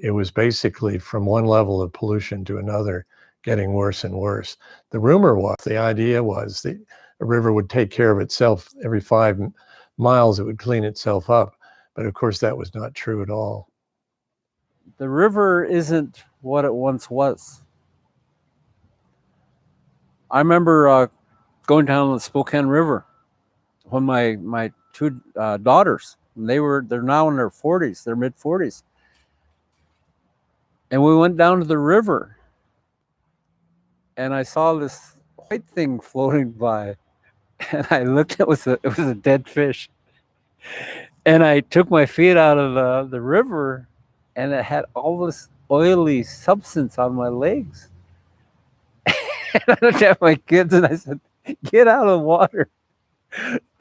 it was basically from one level of pollution to another, getting worse and worse. The rumor was, the idea was that a river would take care of itself. Every 5 miles, it would clean itself up. But of course, that was not true at all. The river isn't what it once was. I remember going down the Spokane River when my two daughters, they're now in their 40s, their mid 40s. And we went down to the river and I saw this white thing floating by, and I looked, it was a dead fish. And I took my feet out of the river, and it had all this oily substance on my legs. And I looked at my kids and I said, "Get out of the water."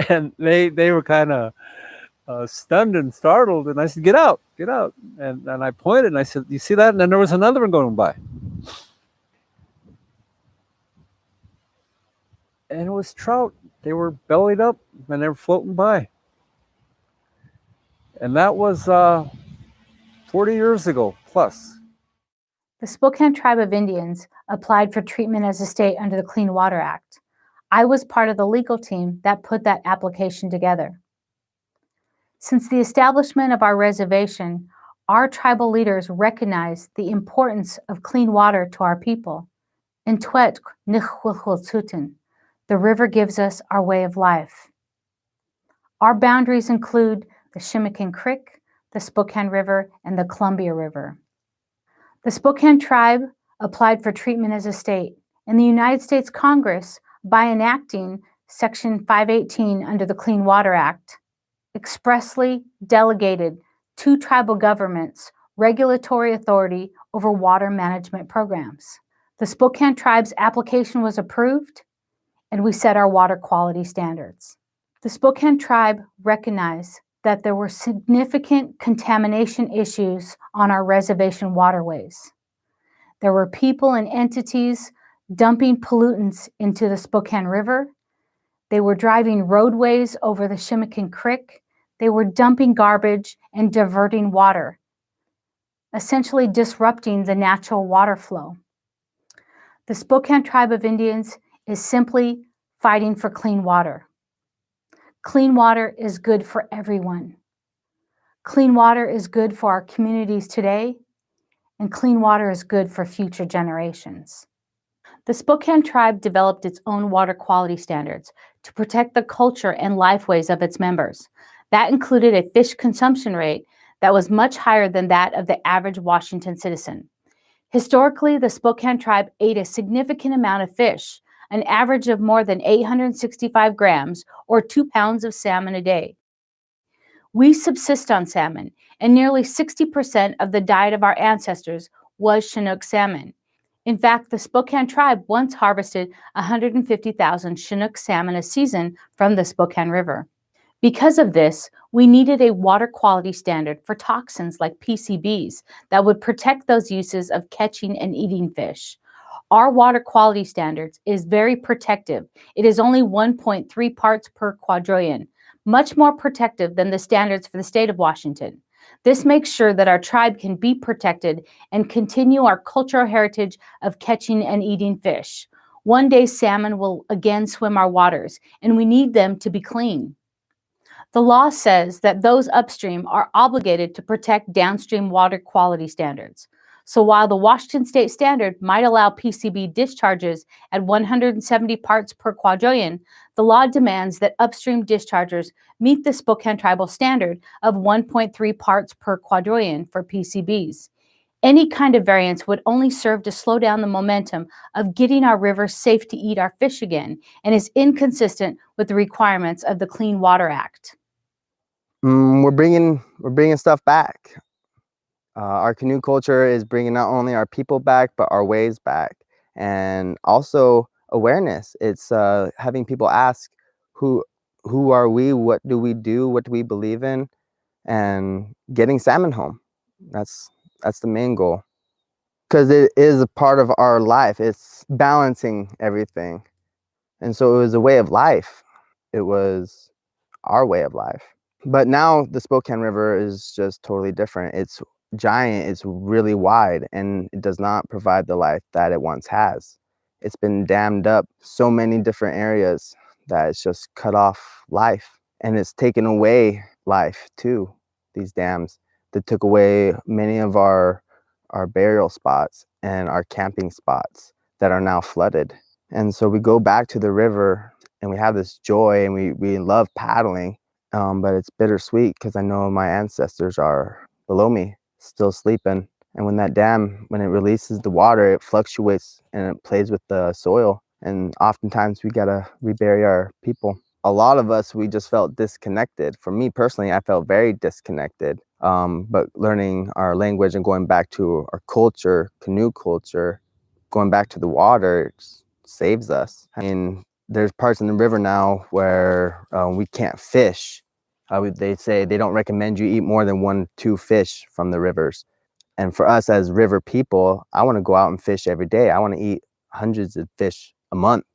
And they were kind of stunned and startled. And I said, "Get out, get out." And I pointed and I said, "You see that?" And then there was another one going by. And it was trout. They were bellied up and they were floating by. And that was 40 years ago plus. The Spokane Tribe of Indians applied for treatment as a state under the Clean Water Act. I was part of the legal team that put that application together. Since the establishment of our reservation, our tribal leaders recognized the importance of clean water to our people. In Twet Nichwilchwiltsutin, the river gives us our way of life. Our boundaries include the Shimmikin Creek, the Spokane River, and the Columbia River. The Spokane Tribe applied for treatment as a state, and the United States Congress, by enacting Section 518 under the Clean Water Act, expressly delegated to tribal governments regulatory authority over water management programs. The Spokane Tribe's application was approved, and we set our water quality standards. The Spokane Tribe recognized that there were significant contamination issues on our reservation waterways. There were people and entities dumping pollutants into the Spokane River. They were driving roadways over the Shimmikin Creek. They were dumping garbage and diverting water, essentially disrupting the natural water flow. The Spokane Tribe of Indians is simply fighting for clean water. Clean water is good for everyone. Clean water is good for our communities today, and clean water is good for future generations. The Spokane Tribe developed its own water quality standards to protect the culture and lifeways of its members. That included a fish consumption rate that was much higher than that of the average Washington citizen. Historically, the Spokane Tribe ate a significant amount of fish, an average of more than 865 grams or 2 pounds of salmon a day. We subsist on salmon, and nearly 60% of the diet of our ancestors was Chinook salmon. In fact, the Spokane Tribe once harvested 150,000 Chinook salmon a season from the Spokane River. Because of this, we needed a water quality standard for toxins like PCBs that would protect those uses of catching and eating fish. Our water quality standards is very protective. It is only 1.3 parts per quadrillion, much more protective than the standards for the state of Washington. This makes sure that our tribe can be protected and continue our cultural heritage of catching and eating fish. One day salmon will again swim our waters, and we need them to be clean. The law says that those upstream are obligated to protect downstream water quality standards. So while the Washington state standard might allow PCB discharges at 170 parts per quadrillion, the law demands that upstream dischargers meet the Spokane tribal standard of 1.3 parts per quadrillion for PCBs. Any kind of variance would only serve to slow down the momentum of getting our river safe to eat our fish again and is inconsistent with the requirements of the Clean Water Act. We're bringing stuff back. Our canoe culture is bringing not only our people back, but our ways back, and also awareness. It's having people ask, who are we? What do we do? What do we believe in? And getting salmon home. That's the main goal, because it is a part of our life. It's balancing everything, and so it was a way of life. It was our way of life. But now the Spokane River is just totally different. It's giant, it's really wide, and it does not provide the life that it once has. It's been dammed up so many different areas that it's just cut off life, and it's taken away life too. These dams that took away many of our burial spots and our camping spots that are now flooded. And so we go back to the river and we have this joy, and we love paddling, but it's bittersweet because I know my ancestors are below me still sleeping. And when that dam, when it releases the water, it fluctuates and it plays with the soil, and oftentimes we gotta rebury our people. A lot of us, we just felt disconnected. For me personally, I felt very disconnected. But learning our language and going back to our culture, canoe culture, going back to the water, saves us. I mean, there's parts in the river now where we can't fish. They say they don't recommend you eat more than 1-2 fish from the rivers. And for us as river people, I want to go out and fish every day. I want to eat hundreds of fish a month.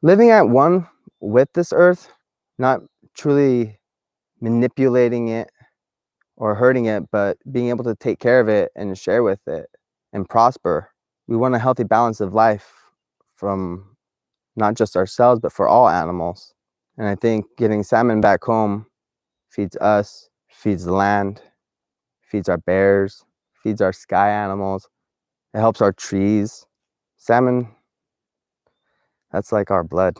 Living at one with this earth, not truly manipulating it or hurting it, but being able to take care of it and share with it and prosper. We want a healthy balance of life from not just ourselves, but for all animals. And I think getting salmon back home feeds us, feeds the land, feeds our bears, feeds our sky animals. It helps our trees. Salmon, that's like our blood.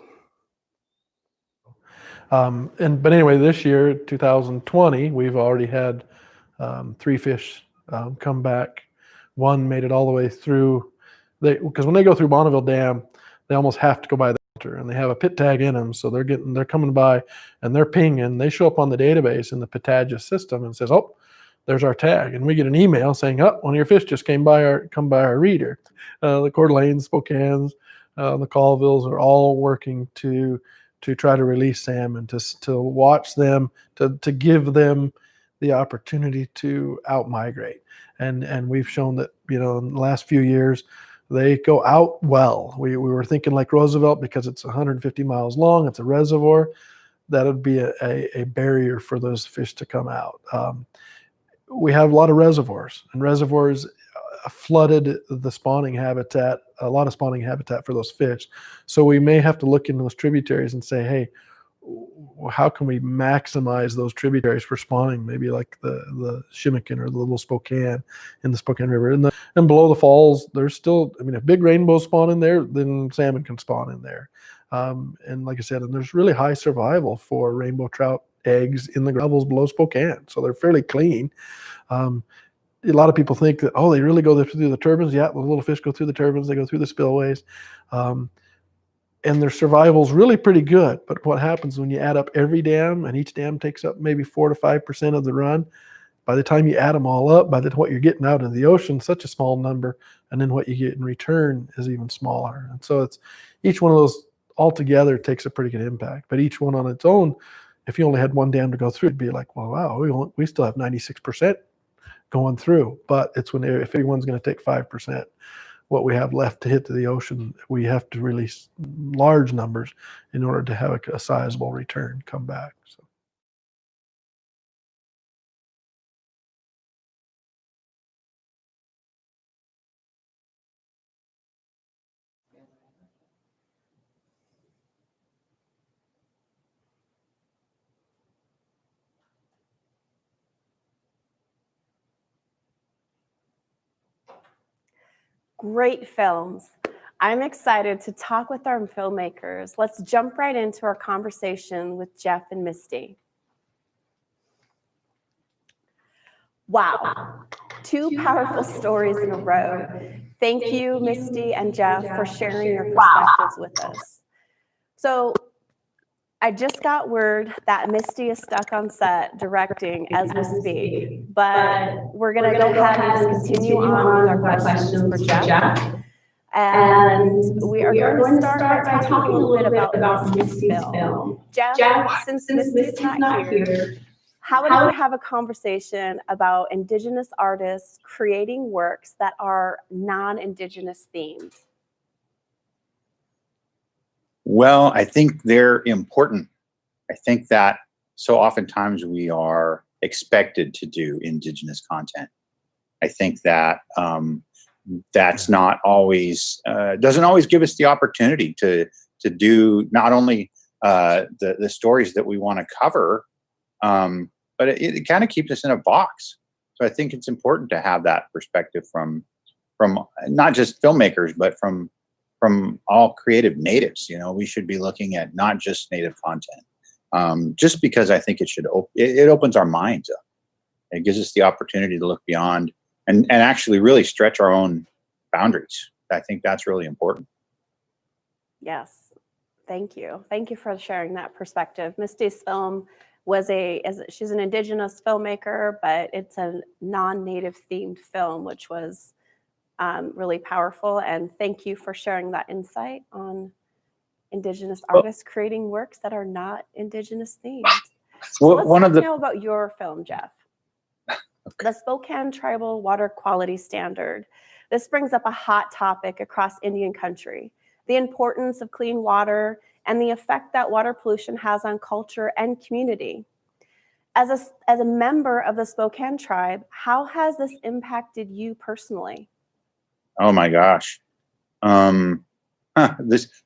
But anyway, this year, 2020, we've already had 3 fish come back. One made it all the way through. Because when they go through Bonneville Dam, they almost have to go by the filter, and they have a pit tag in them, so they're coming by and they're pinging. They show up on the database in the Pitagis system and says, "Oh, there's our tag," and we get an email saying, "Oh, one of your fish just come by our reader." The Coeur d'Alenes, Spokanes, the Colvilles are all working to try to release salmon, to watch them, to give them the opportunity to out migrate. And we've shown that, in the last few years, they go out well. We were thinking like Roosevelt, because it's 150 miles long, it's a reservoir, that would be a barrier for those fish to come out. We have a lot of reservoirs, and reservoirs flooded the spawning habitat, a lot of spawning habitat for those fish. So we may have to look in those tributaries and say, hey, how can we maximize those tributaries for spawning? Maybe like the Shimmikin or the Little Spokane in the Spokane River. And below the falls, there's still, if big rainbows spawn in there, then salmon can spawn in there. And like I said, and there's really high survival for rainbow trout eggs in the gravels below Spokane. So they're fairly clean. A lot of people think that, they really go through the turbines. Yeah, the little fish go through the turbines, they go through the spillways. And their survival is really pretty good. But what happens when you add up every dam, and each dam takes up maybe 4 to 5% of the run, by the time you add them all up, what you're getting out in the ocean, such a small number, and then what you get in return is even smaller. And so it's each one of those altogether takes a pretty good impact. But each one on its own, if you only had one dam to go through, it'd be like, well, wow, we still have 96% going through. But it's if everyone's going to take 5%, what we have left to hit to the ocean, we have to release large numbers in order to have a sizable return come back. So. Great films. I'm excited to talk with our filmmakers. Let's jump right into our conversation with Jeff and Misty. Wow. 2 powerful stories in a row. Thank you, Misty and Jeff, for sharing your perspectives with us. So I just got word that Misty is stuck on set directing as we speak, but we're going to go ahead and just continue on with our questions for Jeff. And we are going to start by talking a little bit about Misty's film. Jeff, since Misty's not here, how about if we have a conversation about Indigenous artists creating works that are non-Indigenous themed? Well, I think they're important. I think that so oftentimes we are expected to do Indigenous content. I think that that's not always, doesn't always give us the opportunity to do not only the stories that we want to cover, but it kind of keeps us in a box. So I think it's important to have that perspective from not just filmmakers, but from all creative natives. You know, we should be looking at not just native content, just because I think it opens our minds up. It gives us the opportunity to look beyond and actually really stretch our own boundaries. I think that's really important. Yes, thank you. Thank you for sharing that perspective. Misty's film she's an Indigenous filmmaker, but it's a non-native themed film, which was really powerful. And thank you for sharing that insight on Indigenous artists creating works that are not Indigenous themed. So let's talk now about your film, Jeff. The Spokane Tribal Water Quality Standard. This brings up a hot topic across Indian country, the importance of clean water and the effect that water pollution has on culture and community. As a member of the Spokane tribe, how has this impacted you personally? Oh my gosh.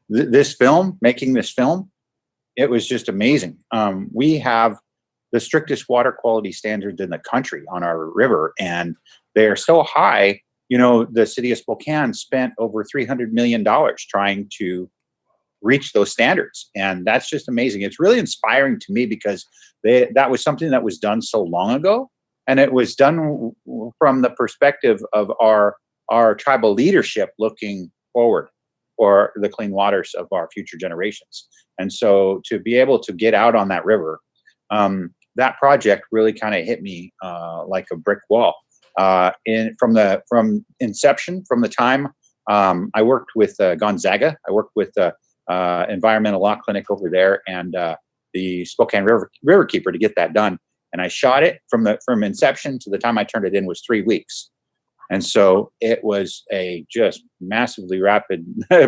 This film, making this film, it was just amazing. We have the strictest water quality standards in the country on our river, and they're so high. You know, the city of Spokane spent over $300 million trying to reach those standards, and that's just amazing. It's really inspiring to me because that was something that was done so long ago, and it was done from the perspective of our tribal leadership looking forward for the clean waters of our future generations. And so to be able to get out on that river, that project really kind of hit me like a brick wall. From inception, from the time I worked with Gonzaga, I worked with the environmental law clinic over there and the Spokane River Keeper to get that done. And I shot it from inception to the time I turned it in was 3 weeks. And so it was a just massively rapid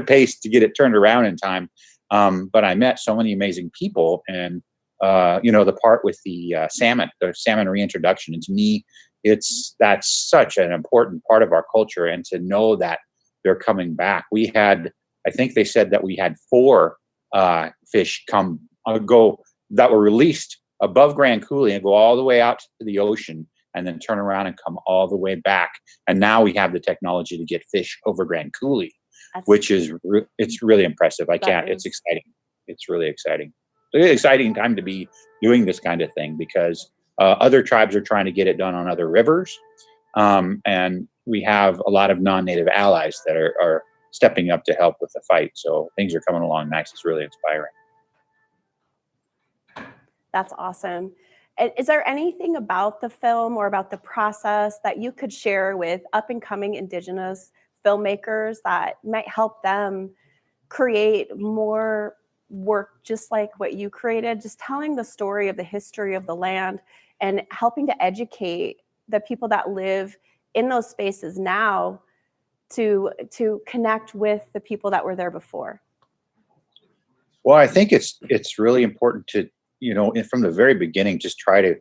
pace to get it turned around in time. But I met so many amazing people, and the part with the salmon reintroduction, and to me, that's such an important part of our culture. And to know that they're coming back, I think they said that we had 4 fish go that were released above Grand Coulee and go all the way out to the ocean, and then turn around and come all the way back. And now we have the technology to get fish over Grand Coulee, which is it's really impressive. It's exciting. It's really exciting. It's an exciting time to be doing this kind of thing because other tribes are trying to get it done on other rivers. And we have a lot of non-native allies that are stepping up to help with the fight. So things are coming along nice. It's really inspiring. That's awesome. Is there anything about the film or about the process that you could share with up-and-coming Indigenous filmmakers that might help them create more work just like what you created, just telling the story of the history of the land and helping to educate the people that live in those spaces now to connect with the people that were there before? Well, I think it's really important to, from the very beginning, just try to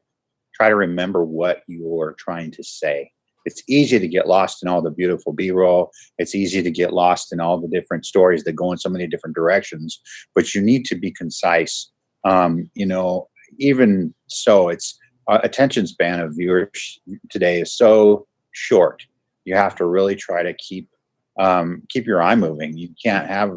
remember what you're trying to say. It's easy to get lost in all the beautiful B-roll. It's easy to get lost in all the different stories that go in so many different directions, but you need to be concise. Even so, it's attention span of viewers today is so short. You have to really try to keep your eye moving. You can't have,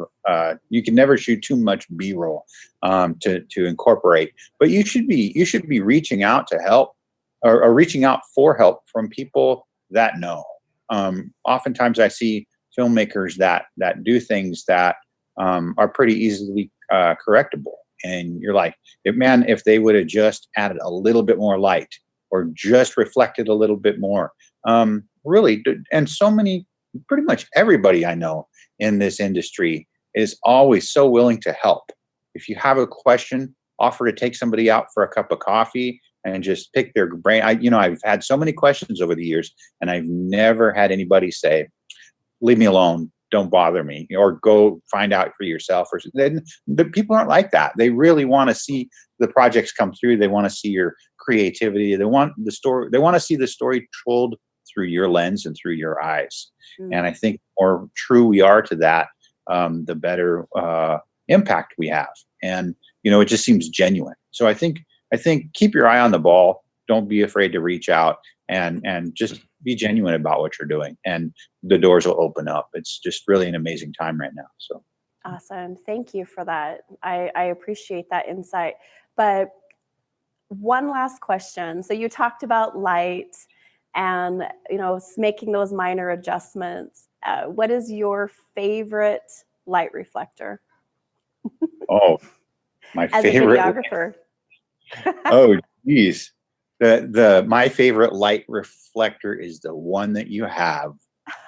you can never shoot too much B-roll to incorporate, but you should be reaching out to help or reaching out for help from people that know. Oftentimes I see filmmakers that do things that are pretty easily correctable. And you're like, if they would have just added a little bit more light or just reflected a little bit more, really. And pretty much everybody I know in this industry is always so willing to help. If you have a question, offer to take somebody out for a cup of coffee and just pick their brain. I've had so many questions over the years, and I've never had anybody say, leave me alone, don't bother me, or go find out for yourself. Or then the people aren't like that. They really want to see the projects come through. They want to see your creativity. They want the story. They want to see the story told through your lens and through your eyes. And I think the more true we are to that, the better impact we have. And it just seems genuine. So I think keep your eye on the ball. Don't be afraid to reach out and just be genuine about what you're doing, and the doors will open up. It's just really an amazing time right now. So awesome. Thank you for that. I appreciate that insight. But one last question. So you talked about light and, making those minor adjustments. What is your favorite light reflector? Oh, my As favorite. a videographer. Oh, geez. My favorite light reflector is the one that you have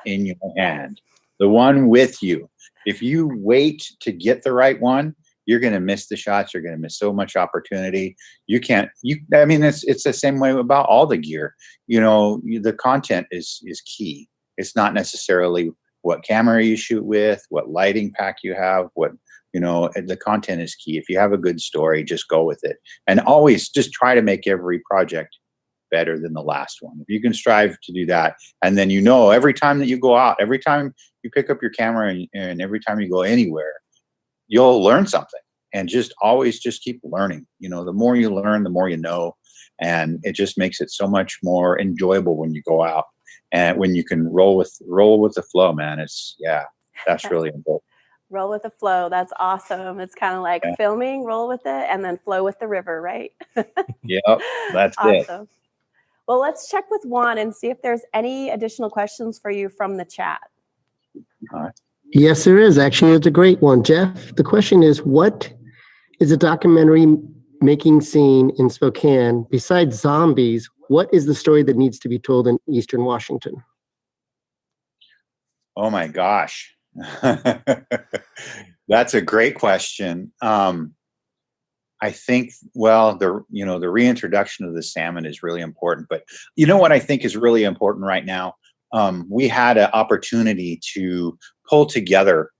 in your hand, the one with you. If you wait to get the right one, you're going to miss the shots. You're going to miss so much opportunity. It's the same way about all the gear. The content is key. It's not necessarily what camera you shoot with, what lighting pack you have, the content is key. If you have a good story, just go with it. And always just try to make every project better than the last one. If you can strive to do that, and then every time that you go out, every time you pick up your camera and every time you go anywhere, you'll learn something. And just always just keep learning. The more you learn, the more you know. And it just makes it so much more enjoyable when you go out and when you can roll with the flow, man. That's really important. Roll with the flow. That's awesome. It's kind of like filming, roll with it, and then flow with the river, right? Yep, that's awesome. it. Well, let's check with Juan and see if there's any additional questions for you from the chat. All right. Yes, there is. Actually, it's a great one. Jeff, the question is, what is a documentary making scene in Spokane? Besides zombies, what is the story that needs to be told in Eastern Washington? Oh my gosh. That's a great question. I think, the reintroduction of the salmon is really important, but what I think is really important right now, we had an opportunity to pull together.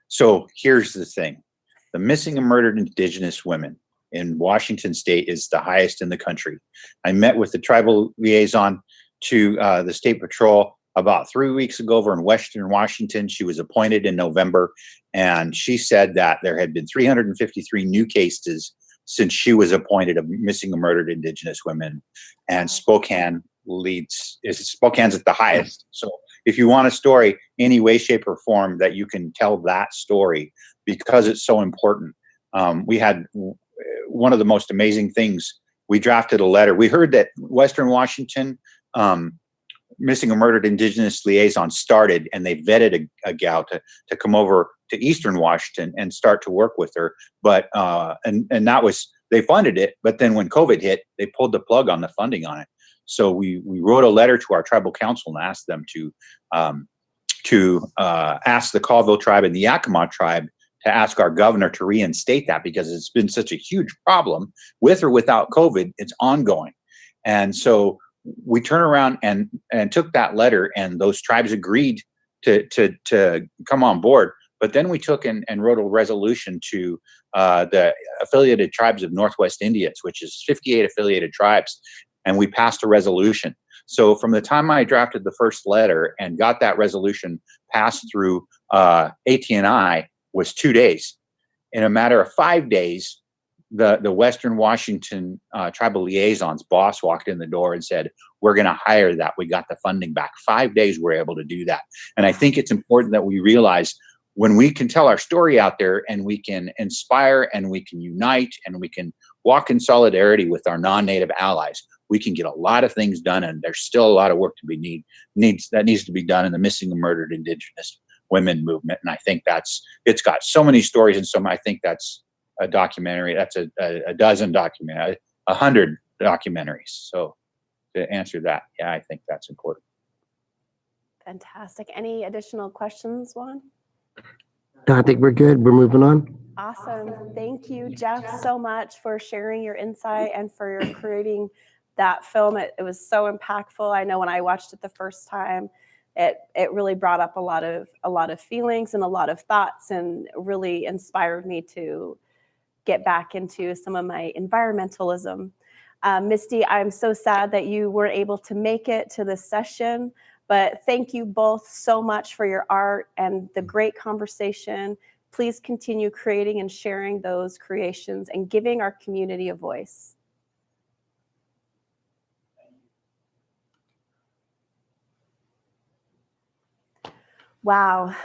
So here's the thing. The missing and murdered Indigenous women in Washington State is the highest in the country. I met with the tribal liaison to the State Patrol about 3 weeks ago over in Western Washington. She was appointed in November, and she said that there had been 353 new cases since she was appointed of missing and murdered Indigenous women, and Spokane's at the highest. So if you want a story, any way, shape, or form that you can tell that story, because it's so important. We had one of the most amazing things. We drafted a letter. We heard that Western Washington missing and murdered Indigenous liaison started, and they vetted a gal to come over to Eastern Washington and start to work with her. But and that was, they funded it, but then when COVID hit, they pulled the plug on the funding on it. So we wrote a letter to our tribal council and asked them to ask the Colville tribe and the Yakima tribe to ask our governor to reinstate that, because it's been such a huge problem. With or without COVID, it's ongoing. And so we turned around and took that letter, and those tribes agreed to come on board. But then we took and wrote a resolution to the affiliated tribes of Northwest Indians, which is 58 affiliated tribes, and we passed a resolution. So from the time I drafted the first letter and got that resolution passed through AT&I was 2 days. In a matter of 5 days, the Western Washington tribal liaison's boss walked in the door and said, "We're going to hire that. We got the funding back." 5 days we're able to do that. And I think it's important that we realize when we can tell our story out there and we can inspire and we can unite and we can walk in solidarity with our non-Native allies, we can get a lot of things done, and there's still a lot of work to be needs to be done in the missing and murdered Indigenous women movement. And I think it's got so many stories, and I think that's a documentary. That's a dozen documentary, 100 documentaries. So to answer that, yeah, I think that's important. Fantastic. Any additional questions, Juan? No, I think we're good. We're moving on. Awesome. Thank you, Jeff, so much for sharing your insight and for your creating that film. It was so impactful. I know when I watched it the first time, it really brought up a lot of feelings and a lot of thoughts, and really inspired me to get back into some of my environmentalism. Misty, I'm so sad that you weren't able to make it to this session, but thank you both so much for your art and the great conversation. Please continue creating and sharing those creations and giving our community a voice. Wow.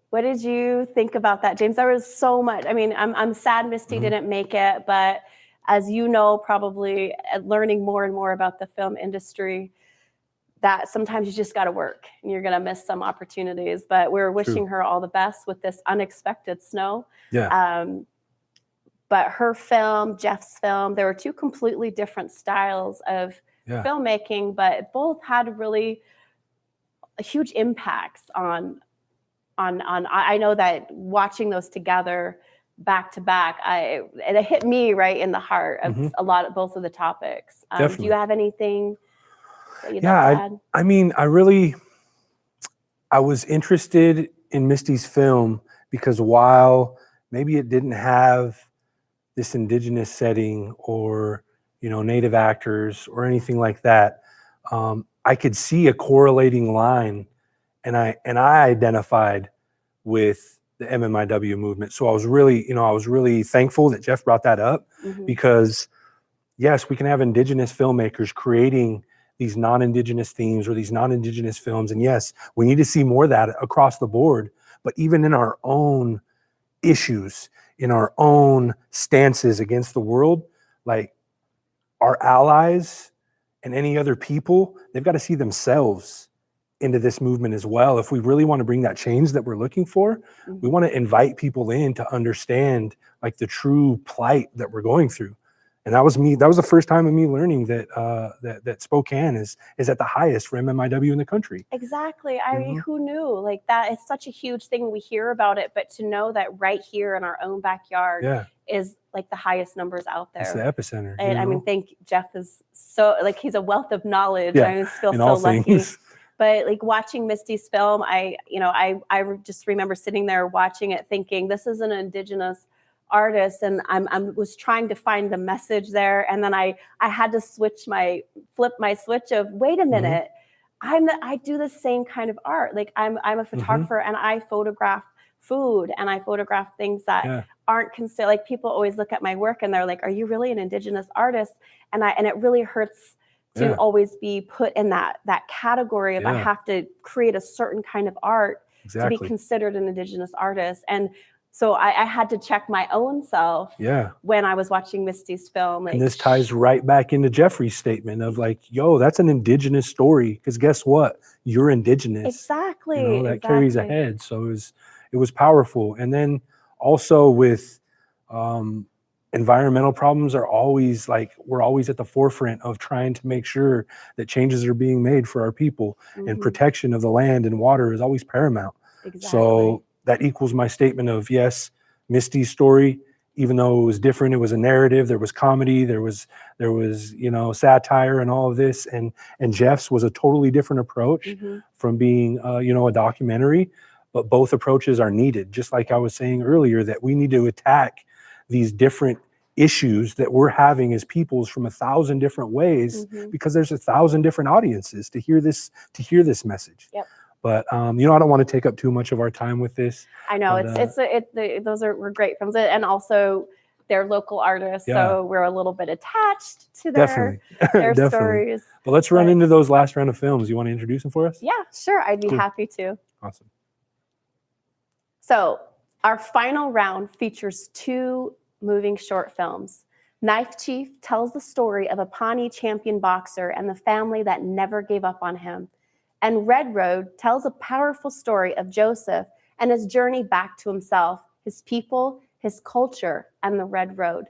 What did you think about that, James? There was so much. I mean, I'm sad Misty didn't make it, but as you know, probably learning more and more about the film industry, that sometimes you just got to work and you're going to miss some opportunities. But we're wishing her all the best with this unexpected snow. Yeah. But her film, Jeff's film, there were two completely different styles of filmmaking, but both had really huge impacts on. I know that watching those together back to back, it hit me right in the heart of both of the topics. Do you have anything that you'd like to add? I mean, I was interested in Misty's film because while maybe it didn't have this Indigenous setting or, Native actors or anything like that, I could see a correlating line, and I identified with the MMIW movement. So I was really thankful that Jeff brought that up, because yes, we can have Indigenous filmmakers creating these non-Indigenous themes or these non-Indigenous films. And yes, we need to see more of that across the board, but even in our own issues, in our own stances against the world, like our allies and any other people, they've got to see themselves into this movement as well. If we really want to bring that change that we're looking for, we want to invite people in to understand like the true plight that we're going through. And that was me. That was the first time of me learning that that Spokane is at the highest for MMIW in the country. Exactly. I mean, who knew? Like, that is such a huge thing. We hear about it, but to know that right here in our own backyard is like the highest numbers out there. It's the epicenter. And I mean, Jeff is so, like, he's a wealth of knowledge. Yeah, I just feel in so all lucky. things. But like watching Misty's film, I just remember sitting there watching it thinking, this is an Indigenous artist, and I was trying to find the message there, and then I had to flip my switch of, wait a minute, I do the same kind of art. Like I'm a photographer, and I photograph food, and I photograph things that aren't considered. Like, people always look at my work and they're like, are you really an Indigenous artist? And it really hurts to always be put in that category of I have to create a certain kind of art to be considered an Indigenous artist. And so I had to check my own self when I was watching Misty's film. Like, and this ties right back into Jeffrey's statement of like, yo, that's an Indigenous story. Because guess what? You're Indigenous. Exactly. That carries ahead. So it was powerful. And then also with environmental problems we're always at the forefront of trying to make sure that changes are being made for our people, and protection of the land and water is always paramount. So that equals my statement of, yes, Misty's story, even though it was different, it was a narrative, there was comedy, there was satire and all of this, and Jeff's was a totally different approach from being a documentary, but both approaches are needed. Just like I was saying earlier, that we need to attack these different issues that we're having as peoples from 1,000 different ways, because there's 1,000 different audiences to hear this message. But I don't want to take up too much of our time with this. I know, but, those were great films, and also they're local artists, so we're a little bit attached to their stories. But let's run into those last round of films. You want to introduce them for us? Yeah, sure. I'd be happy to. Awesome. So our final round features 2 moving short films. Knife Chief tells the story of a Pawnee champion boxer and the family that never gave up on him. And Red Road tells a powerful story of Joseph and his journey back to himself, his people, his culture, and the Red Road.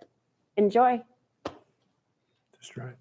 Enjoy. That's right.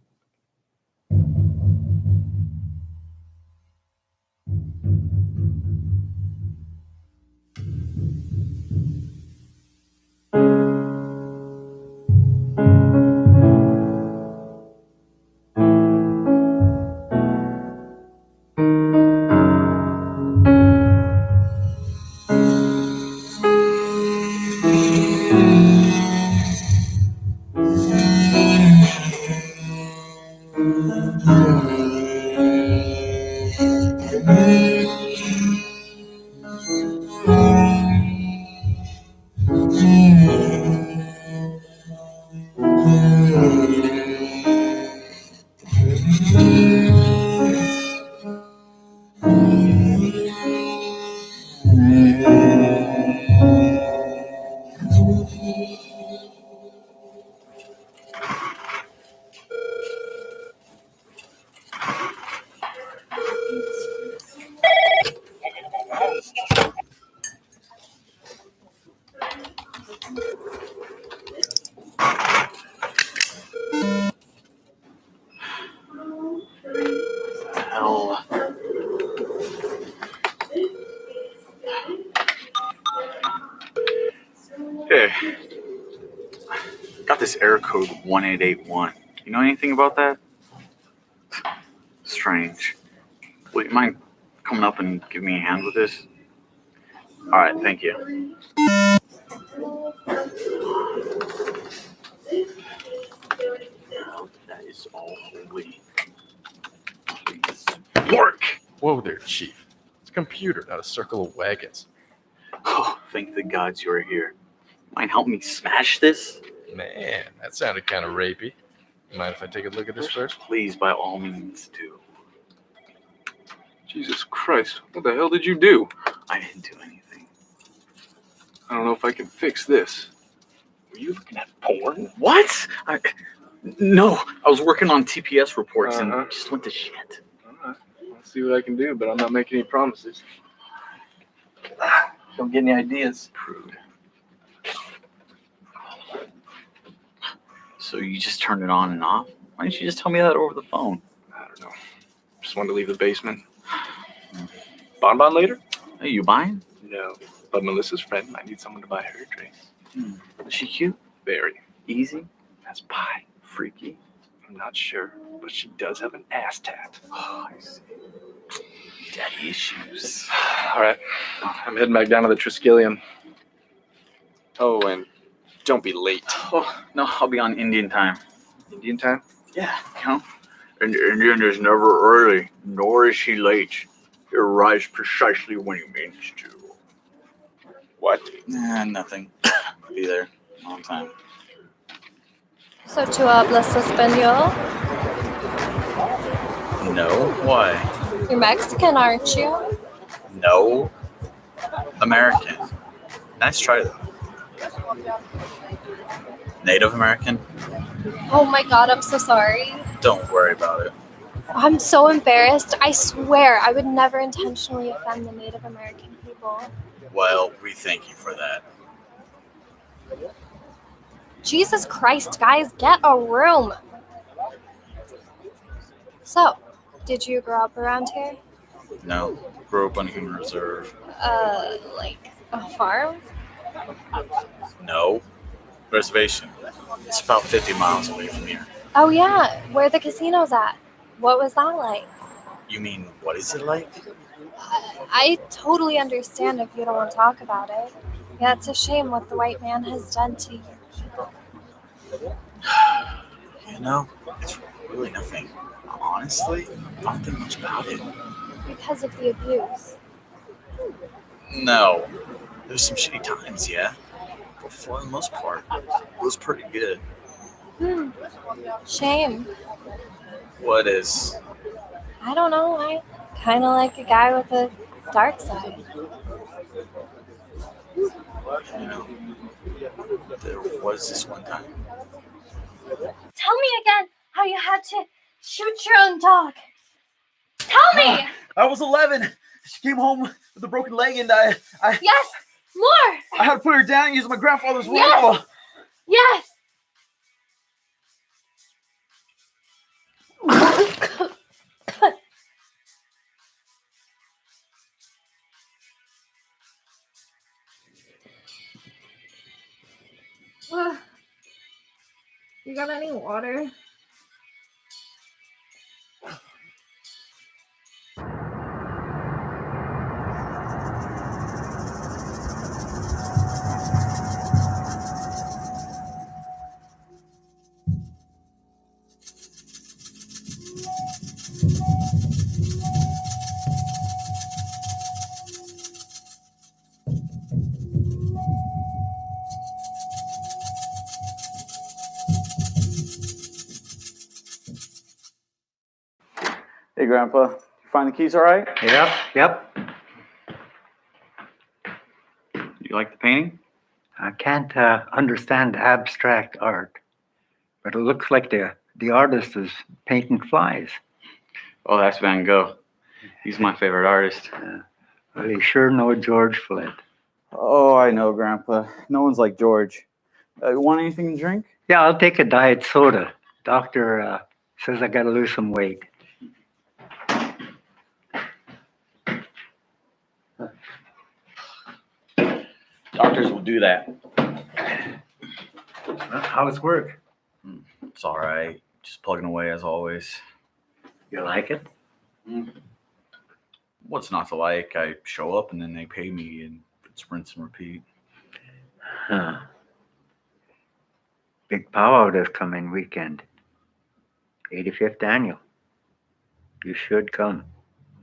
Hell. Hey, got this error code 1881. You know anything about that? Strange. Would you mind coming up and giving me a hand with this? All right, thank you. That is all holy. Work! Whoa there, Chief. It's a computer, not a circle of wagons. Oh, thank the gods you're here. Mind help me smash this? Man, that sounded kind of rapey. Mind if I take a look at this first? Please, by all means, do. Jesus Christ, what the hell did you do? I didn't do anything. I don't know if I can fix this. Were you looking at porn? What? No, I was working on TPS reports and just went to shit. Alright, I'll see what I can do, but I'm not making any promises. Don't get any ideas. Prude. So you just turned it on and off? Why didn't you just tell me that over the phone? I don't know. Just wanted to leave the basement. Bonbon later? Are you buying? No, but Melissa's friend might need someone to buy her drinks. Is she cute? Very. Easy? As pie. Freaky? I'm not sure, but she does have an ass tat. Oh, I see. Daddy issues. All right, I'm heading back down to the Triskelion. Oh, and don't be late. Oh, no, I'll be on Indian time. Indian time? Yeah, you know? And Indian is never early, nor is he late. He arrives precisely when he means to. What? Nothing. I'll be there on time. So tú hablas español? No? Why? You're Mexican, aren't you? No. American. Nice try, though. Native American? Oh my god, I'm so sorry. Don't worry about it. I'm so embarrassed. I swear I would never intentionally offend the Native American people. Well, we thank you for that. Jesus Christ, guys, get a room. So, did you grow up around here? No. Grew up on Human Reserve. Like a farm? No. Reservation. It's about 50 miles away from here. Oh yeah, where the casino's at. What was that like? You mean, what is it like? I totally understand if you don't want to talk about it. Yeah, it's a shame what the white man has done to you people. You know, it's really nothing. Honestly, I don't think much about it. Because of the abuse. No. There's some shitty times, yeah. But for the most part, it was pretty good. Shame. What is? I don't know. I kind of like a guy with a dark side. You know, there was this one time. Tell me again how you had to shoot your own dog. Tell me! I was 11. She came home with a broken leg, and I Yes! More! I had to put her down using my grandfather's Yes! rifle. Yes! You got any water? Hey, Grandpa. You find the keys all right? Yep. You like the painting? I can't understand abstract art, but it looks like the artist is painting flies. Oh, that's Van Gogh. He's my favorite artist. Well, you sure know George Flint. Oh, I know, Grandpa. No one's like George. Want anything to drink? Yeah, I'll take a diet soda. Doctor says I gotta lose some weight. Doctors will do that. How's work? It's all right. Just plugging away as always. You like it? What's not to like? I show up and then they pay me, and it's rinse and repeat. Huh. Big powwow this coming weekend. 85th annual. You should come.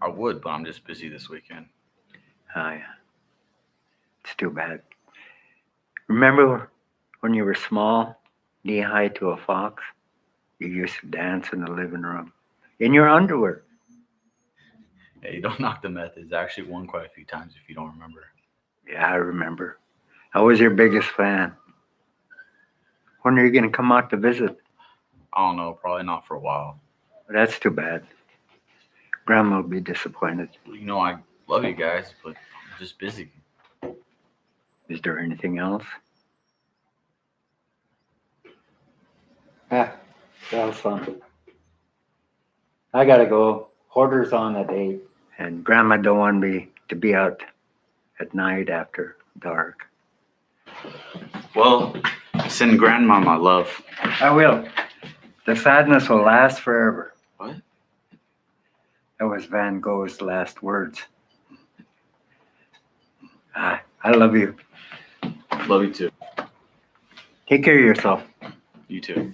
I would, but I'm just busy this weekend. Oh, yeah. It's too bad. Remember when you were small, knee-high to a fox? You used to dance in the living room. In your underwear. Hey, don't knock the methods. I actually won quite a few times if you don't remember. Yeah, I remember. I was your biggest fan. When are you going to come out to visit? I don't know. Probably not for a while. That's too bad. Grandma will be disappointed. You know, I love you guys, but I'm just busy. Is there anything else? Ah, well, son. I gotta go. Hoarder's on at 8. And Grandma don't want me to be out at night after dark. Well, send Grandma my love. I will. The sadness will last forever. What? That was Van Gogh's last words. I love you. Love you too. Take care of yourself. You too.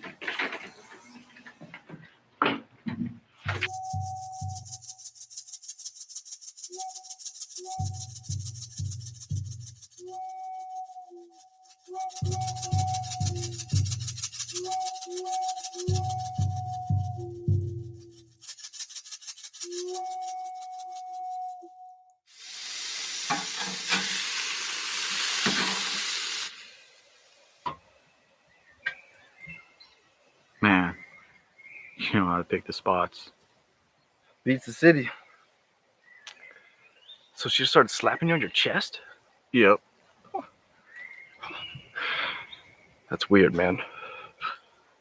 Man, you know how to pick the spots. Beats the city. So she started slapping you on your chest? Yep. That's weird, man.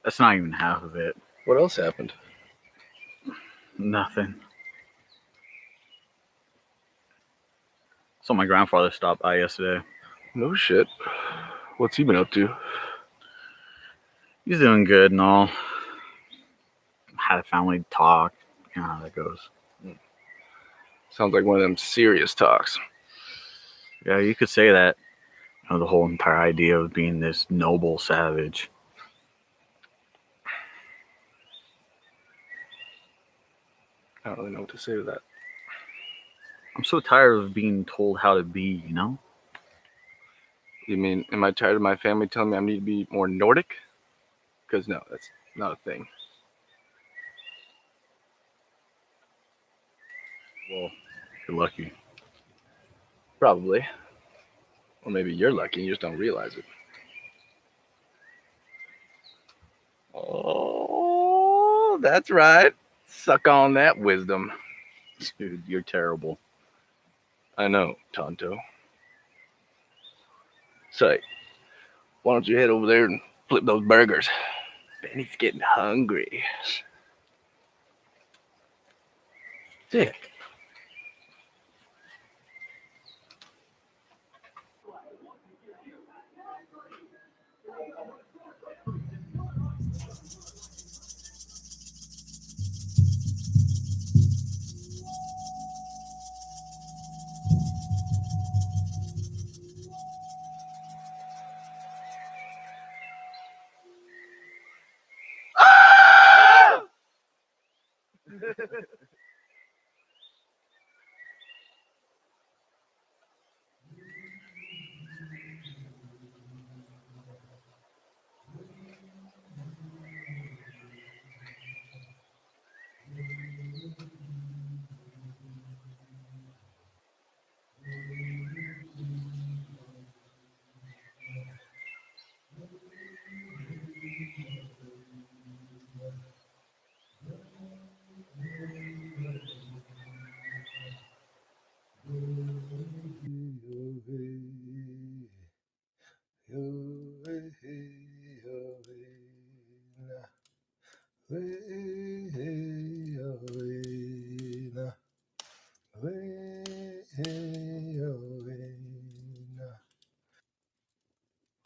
That's not even half of it. What else happened? Nothing. So my grandfather stopped by yesterday. No shit. What's he been up to? He's doing good and all. Had a family talk. You know how that goes. Sounds like one of them serious talks. Yeah, you could say that. You know, the whole entire idea of being this noble savage. I don't really know what to say to that. I'm so tired of being told how to be, you know? You mean, am I tired of my family telling me I need to be more Nordic? Because no, that's not a thing. Well, you're lucky. Probably. Or maybe you're lucky and you just don't realize it. that's right. Suck on that wisdom. Dude, you're terrible. I know, Tonto. Say, why don't you head over there and flip those burgers? Benny's getting hungry. Sick.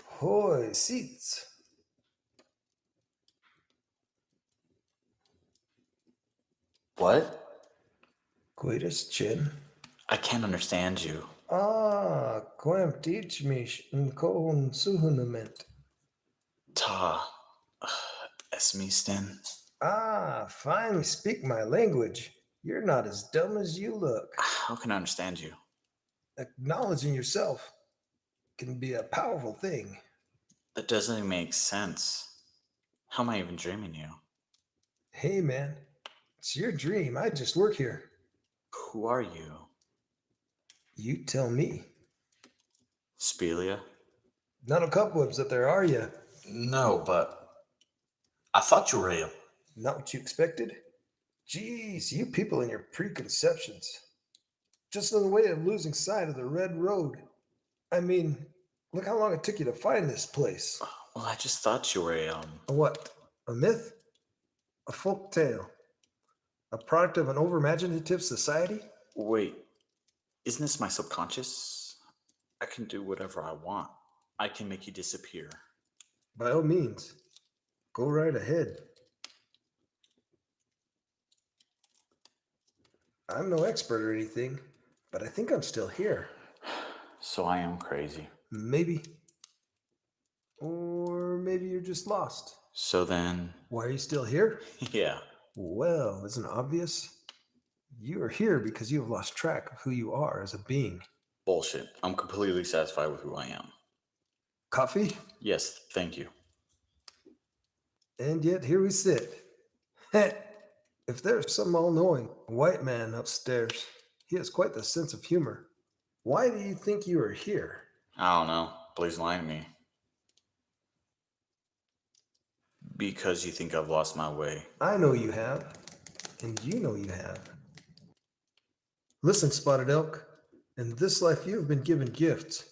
Hoy, seats. What? Cuidas chin. I can't understand you. Quem teach me con suhunament. Ta. Esmisten. Finally speak my language. You're not as dumb as you look. How can I understand you? Acknowledging yourself can be a powerful thing. That doesn't make sense. How am I even dreaming you? Hey, man. It's your dream. I just work here. Who are you? You tell me. Spelia? Not a cobwebs up there, are you? No, but I thought you were a... Not what you expected? Geez, you people and your preconceptions. Just another way of losing sight of the red road. I mean, look how long it took you to find this place. Well, I just thought you were A what? A myth? A folk tale? A product of an overimaginative society? Wait, isn't this my subconscious? I can do whatever I want. I can make you disappear. By all means, go right ahead. I'm no expert or anything, but I think I'm still here. So I am crazy. Maybe. Or maybe you're just lost. So then... Why are you still here? Yeah. Well, isn't it obvious? You are here because you have lost track of who you are as a being. Bullshit. I'm completely satisfied with who I am. Coffee? Yes, thank you. And yet here we sit. If there's some all-knowing white man upstairs, he has quite the sense of humor. Why do you think you are here? I don't know. Please lie to me. Because you think I've lost my way. I know you have. And you know you have. Listen, Spotted Elk. In this life you have been given gifts.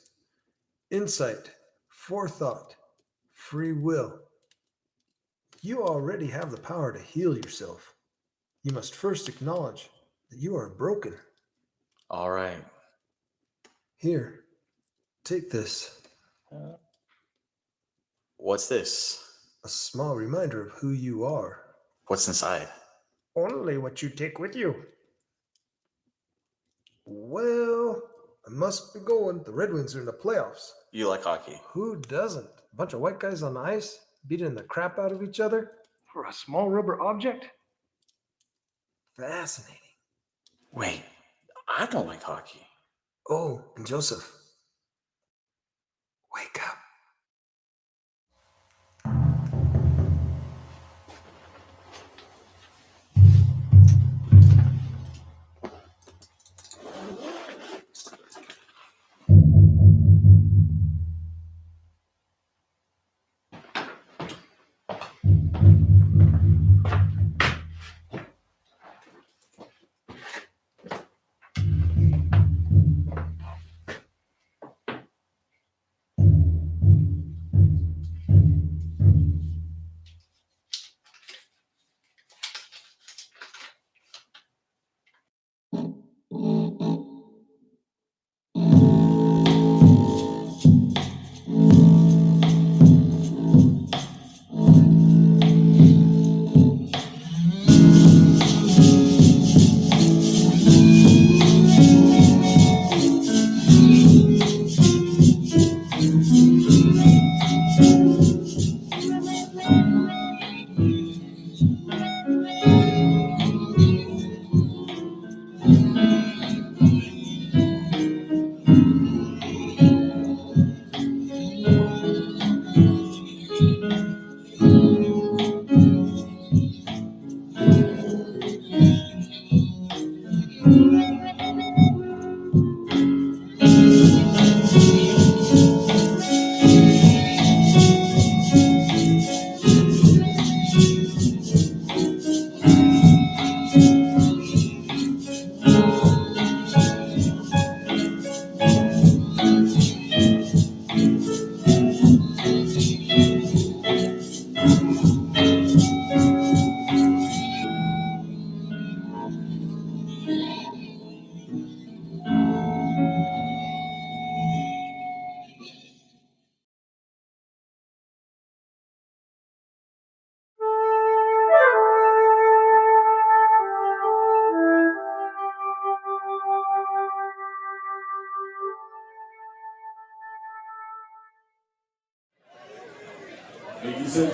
Insight, forethought, free will. You already have the power to heal yourself. You must first acknowledge that you are broken. All right. Here, take this. What's this? A small reminder of who you are. What's inside? Only what you take with you. Well, I must be going. The Red Wings are in the playoffs. You like hockey? Who doesn't? A bunch of white guys on the ice beating the crap out of each other. For a small rubber object? Fascinating. Wait, I don't like hockey. Oh, and Joseph. Wake up.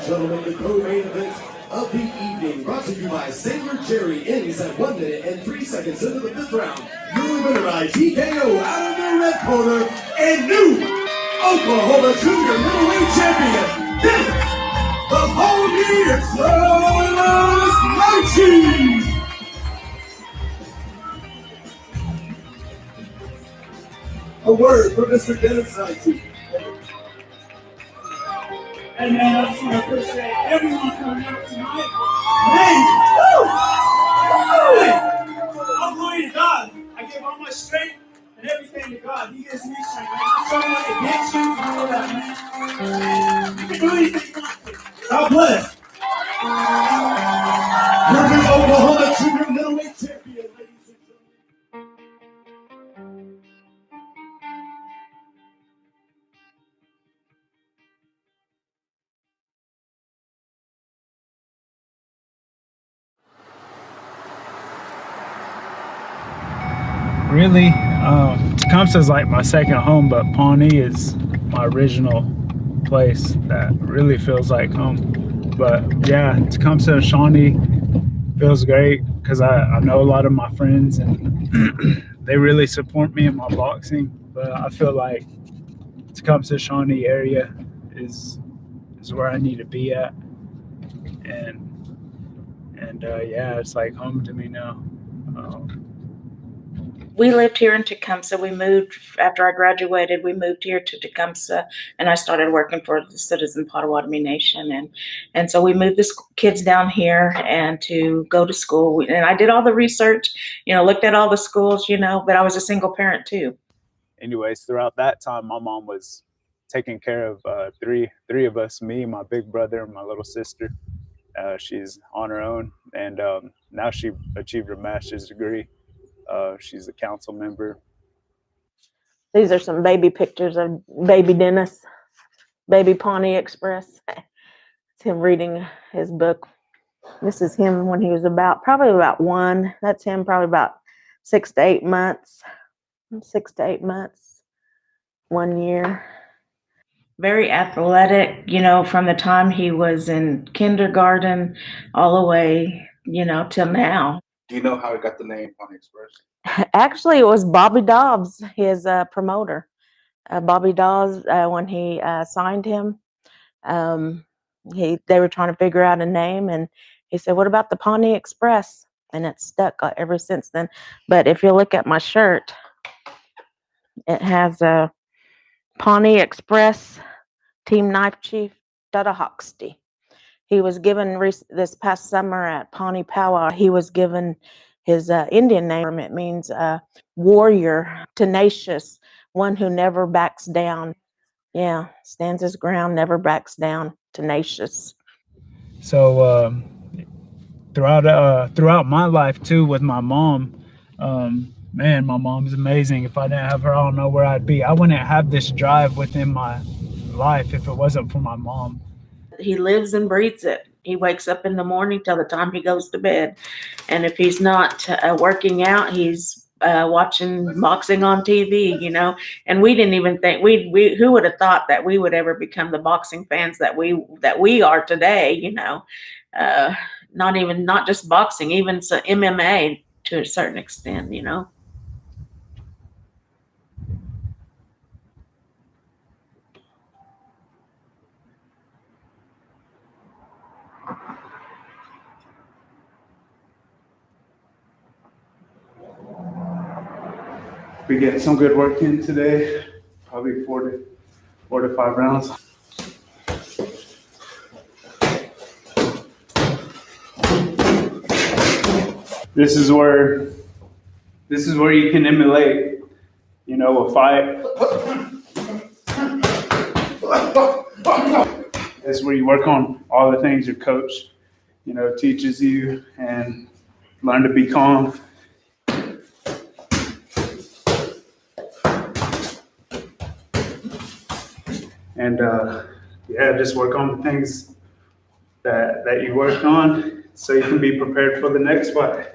gentlemen, the co-main event of the evening, brought to you by Sailor Jerry, ends at 1 minute and 3 seconds into the 5th round. Your winner by TKO out of the red corner, and new Oklahoma Junior Middleweight Champion, the Pony Express Mochi! A word from Mr. Dennis Knighty. Hey man, I just want to appreciate everyone coming out tonight. Man, I'm glory to God. I give all my strength and everything to God. He gives me strength, man. I'm talking about addictions and all that, man. You can do anything you want to. God bless. You're the Oklahoma Junior Middleweight Champion, ladies and gentlemen. Really, Tecumseh is like my second home, but Pawnee is my original place that really feels like home. But yeah, Tecumseh and Shawnee feels great because I know a lot of my friends and they really support me in my boxing. But I feel like Tecumseh Shawnee area is where I need to be at, and yeah, it's like home to me now. We lived here in Tecumseh. We moved after I graduated. We moved here to Tecumseh, and I started working for the Citizen Potawatomi Nation, and so we moved the kids down here and to go to school. And I did all the research, looked at all the schools, but I was a single parent too. Anyways, throughout that time, my mom was taking care of three of us, me, my big brother, and my little sister. She's on her own, and now she achieved her master's degree. She's a council member. These are some baby pictures of baby Dennis, baby Pawnee Express. It's him reading his book. This is him when he was probably about 1. That's him probably about 6 to 8 months. 6 to 8 months, 1 year. Very athletic, from the time he was in kindergarten all the way, till now. Do you know how he got the name Pony Express? Actually, it was Bobby Dobbs, his promoter. Bobby Dobbs, when he signed him, they were trying to figure out a name, and he said, "What about the Pawnee Express?" And it's stuck ever since then. But if you look at my shirt, it has a Pawnee Express Team Knife Chief Dutta Hoxty. He was given this past summer at Pawnee Powwow. He was given his Indian name. It means warrior, tenacious, one who never backs down. Yeah, stands his ground, never backs down, tenacious. So throughout my life too, with my mom, man, my mom's amazing. If I didn't have her, I don't know where I'd be. I wouldn't have this drive within my life if it wasn't for my mom. He lives and breathes it. He wakes up in the morning till the time he goes to bed. And if he's not working out, he's watching boxing on TV, and we didn't even think who would have thought that we would ever become the boxing fans that we are today, not just boxing, even MMA to a certain extent, We get some good work in today, probably 4 to 5 rounds. This is where you can emulate, a fight. This is where you work on all the things your coach, teaches you, and learn to be calm. And just work on the things that you worked on so you can be prepared for the next fight.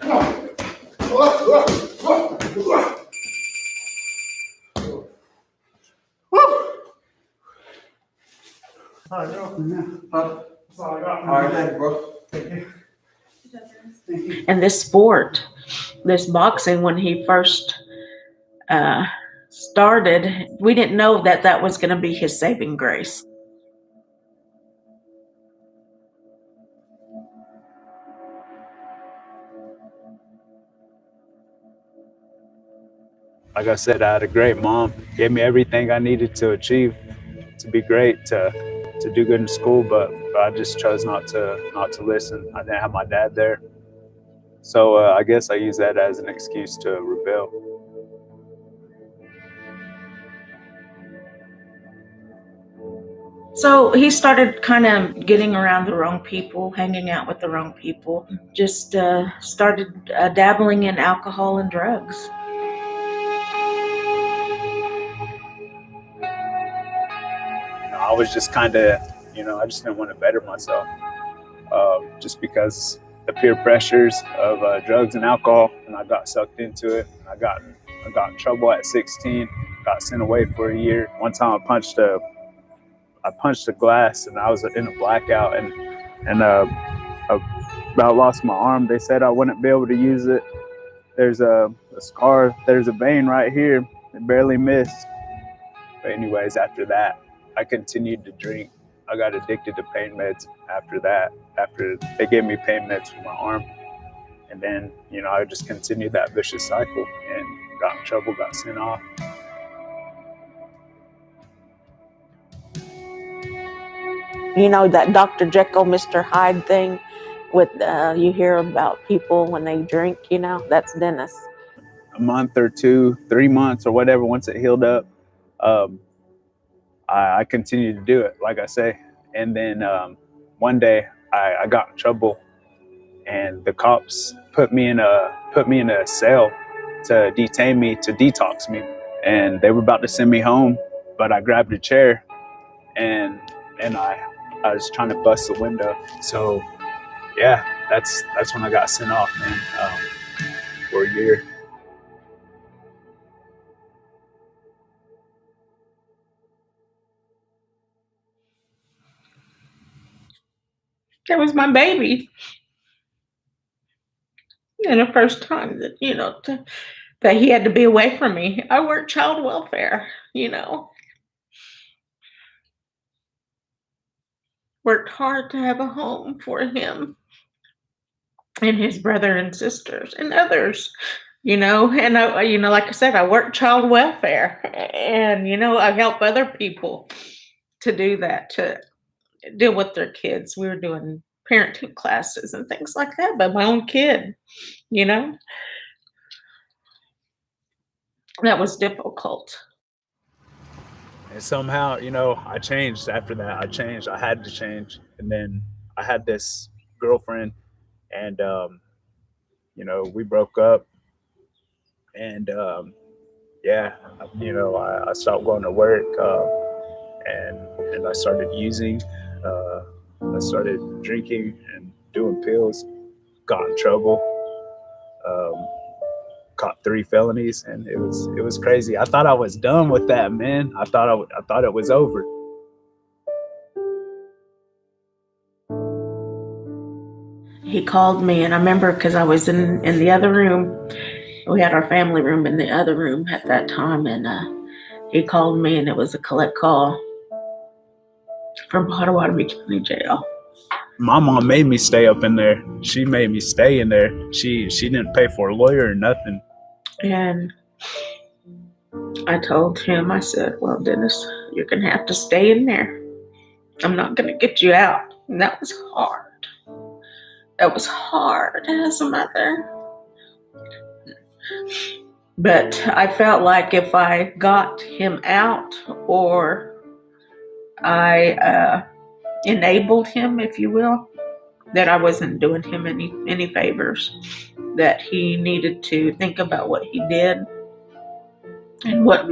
All right, thank you, bro. And this sport, this boxing, when he first started, we didn't know that that was going to be his saving grace. Like I said, I had a great mom, gave me everything I needed to achieve, to be great, to do good in school, but I just chose not to listen. I didn't have my dad there. So I guess I use that as an excuse to rebel. So he started kind of getting around the wrong people, hanging out with the wrong people, just started dabbling in alcohol and drugs. I was just kind of, I just didn't want to better myself, just because the peer pressures of drugs and alcohol, and I got sucked into it. I got in trouble at 16, got sent away for a year. One time I punched a glass, and I was in a blackout, and I about lost my arm. They said I wouldn't be able to use it. There's a scar. There's a vein right here. It barely missed. But anyways, after that, I continued to drink. I got addicted to pain meds after that. After they gave me pain meds for my arm. And then, I just continued that vicious cycle and got in trouble, got sent off. You know, that Dr. Jekyll, Mr. Hyde thing with, you hear about people when they drink, that's Dennis. A month or 2, 3 months or whatever, once it healed up, I continued to do it, like I say. And then one day I got in trouble, and the cops put me in a cell to detain me, to detox me. And they were about to send me home, but I grabbed a chair and I was trying to bust the window. So yeah, that's when I got sent off, man, for a year. That was my baby. And the first time that, that he had to be away from me. I worked child welfare, Worked hard to have a home for him and his brother and sisters and others, and I, like I said, I worked child welfare, and, I help other people to do that, to deal with their kids. We were doing parenting classes and things like that, but my own kid, that was difficult. And somehow, I changed after that. I had to change. And then I had this girlfriend, and, we broke up. And, I stopped going to work, and I started using. I started drinking and doing pills, got in trouble, caught 3 felonies, and it was crazy. I thought I was done with that, man. I thought it was over. He called me, and I remember because I was in the other room. We had our family room in the other room at that time, and he called me, and it was a collect call from Potawatomi County Jail. My mom made me stay up in there. She made me stay in there. She didn't pay for a lawyer or nothing. And I told him, I said, well, Dennis, you're going to have to stay in there. I'm not going to get you out. And that was hard. That was hard as a mother. But I felt like if I got him out, or I enabled him, if you will, that I wasn't doing him any favors, that he needed to think about what he did and what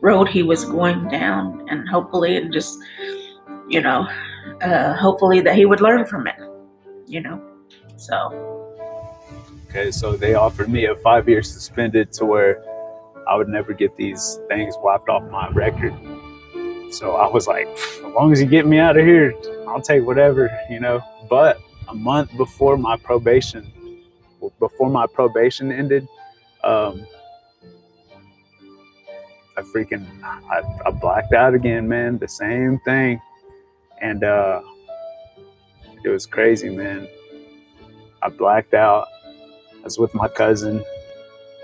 road he was going down, and hopefully, and just, hopefully that he would learn from it, so. Okay, so they offered me a 5-year suspended to where I would never get these things wiped off my record. So I was like, as long as you get me out of here, I'll take whatever, you know. But a month before my probation ended, I blacked out again, man. The same thing. And it was crazy, man. I blacked out. I was with my cousin,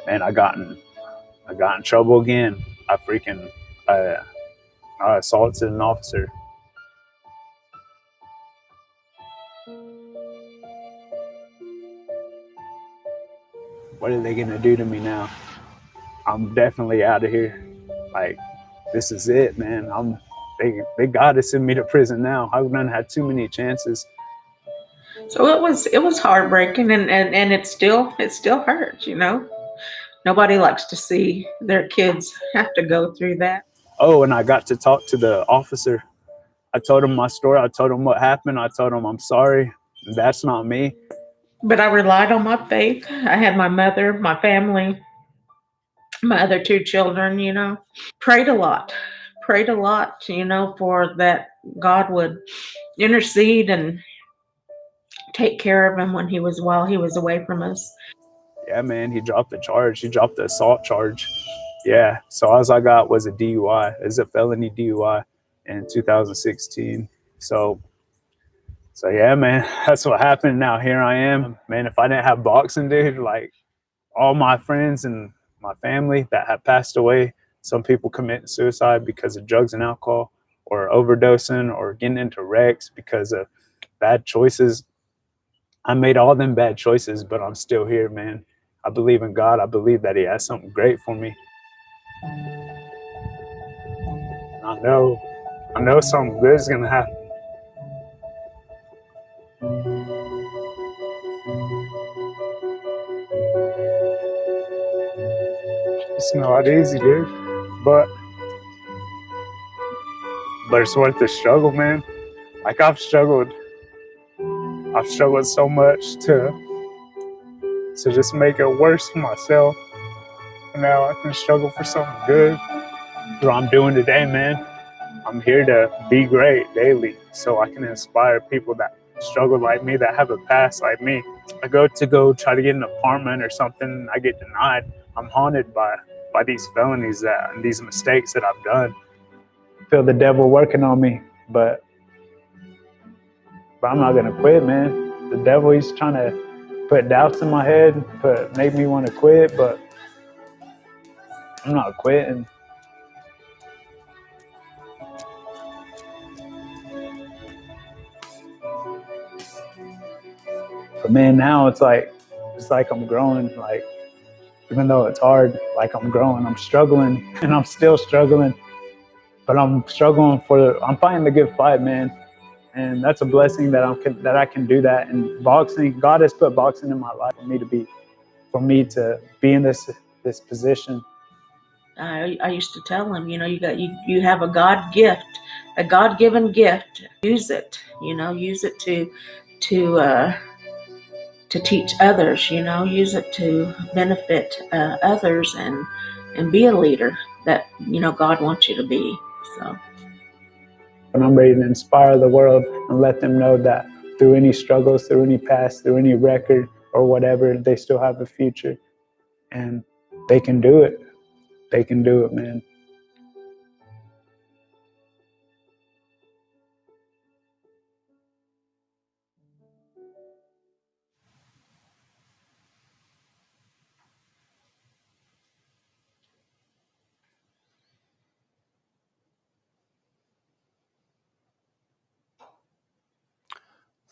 and I got in trouble again. I assaulted an officer. What are they gonna do to me now? I'm definitely out of here. Like, this is it, man. They gotta send me to prison now. I've done had too many chances. So it was heartbreaking, and it still hurts, you know. Nobody likes to see their kids have to go through that. Oh, and I got to talk to the officer. I told him my story. I told him what happened. I told him I'm sorry. That's not me. But I relied on my faith. I had my mother, my family, my other 2 children, you know. Prayed a lot, you know, for that God would intercede and take care of him while he was away from us. Yeah, man, he dropped the charge. He dropped the assault charge. Yeah, so all I got was a DUI. It's a felony DUI in 2016. So yeah, man, that's what happened. Now here I am, man. If I didn't have boxing, dude, like all my friends and my family that had passed away, some people committing suicide because of drugs and alcohol, or overdosing, or getting into wrecks because of bad choices. I made all them bad choices, but I'm still here, man. I believe in God. I believe that He has something great for me. I know something good is gonna happen. It's not easy, dude, but it's worth the struggle, man. Like I've struggled so much to just make it worse for myself. And now I can struggle for something good. That's what I'm doing today, man. I'm here to be great daily so I can inspire people that struggle like me, that have a past like me. I go try to get an apartment or something, I get denied. I'm haunted by these felonies and these mistakes that I've done. I feel the devil working on me, but I'm not gonna quit, man. The devil, he's trying to put doubts in my head, make me want to quit, but I'm not quitting. But man, now it's like I'm growing. Like, even though it's hard, like I'm growing, I'm struggling, and I'm still struggling. But I'm fighting the good fight, man. And that's a blessing that I can do that. And boxing, God has put boxing in my life for me to be in this position. I used to tell him, you know, you have a God-given gift. Use it, you know, use it to teach others, you know, use it to benefit others and be a leader that, you know, God wants you to be. So. And I'm ready to inspire the world and let them know that through any struggles, through any past, through any record or whatever, they still have a future, and they can do it. They can do it, man.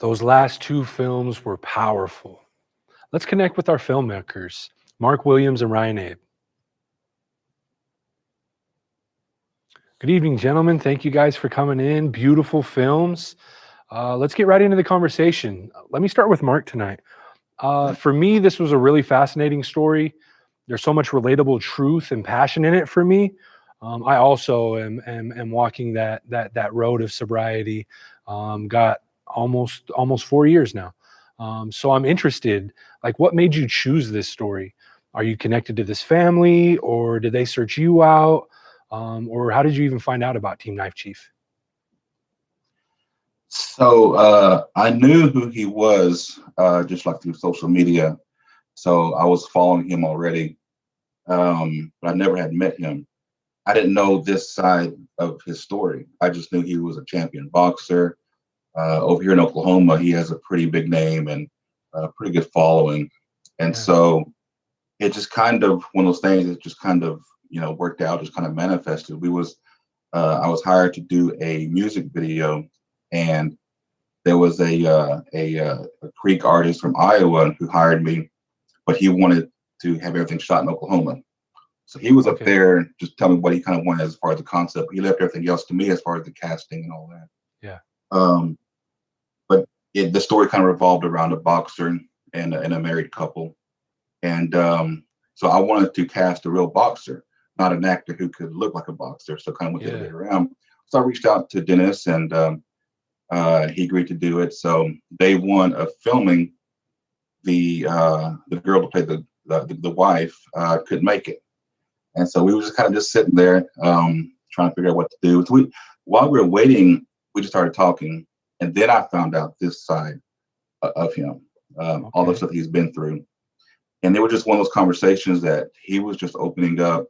Those last 2 films were powerful. Let's connect with our filmmakers, Mark Williams and Ryan Abe. Good evening, gentlemen. Thank you guys for coming in. Beautiful films. Let's get right into the conversation. Let me start with Mark tonight. For me, this was a really fascinating story. There's so much relatable truth and passion in it for me. I also am walking that road of sobriety. Got almost 4 years now. So I'm interested, like, what made you choose this story? Are you connected to this family, or did they search you out? or how did you even find out about Team Knife Chief? So I knew who he was just like through social media. So I was following him already, but I never had met him. I didn't know this side of his story. I just knew he was a champion boxer. Over here in Oklahoma, he has a pretty big name and a pretty good following. And so it just kind of one of those things that just kind of, worked out, just kind of manifested. I was hired to do a music video, and there was a Creek artist from Iowa who hired me, but he wanted to have everything shot in Oklahoma. So he was up there just telling me what he kind of wanted as far as the concept. He left everything else to me as far as the casting and all that. Yeah. But the story kind of revolved around a boxer and a married couple. And so I wanted to cast a real boxer, not an actor who could look like a boxer. So kind of went the other way around. So I reached out to Dennis, and he agreed to do it. So day one of filming, the girl to play the wife couldn't make it. And so we were just kind of just sitting there trying to figure out what to do. So while we were waiting, we just started talking. And then I found out this side of him, all the stuff he's been through. And they were just one of those conversations that he was just opening up.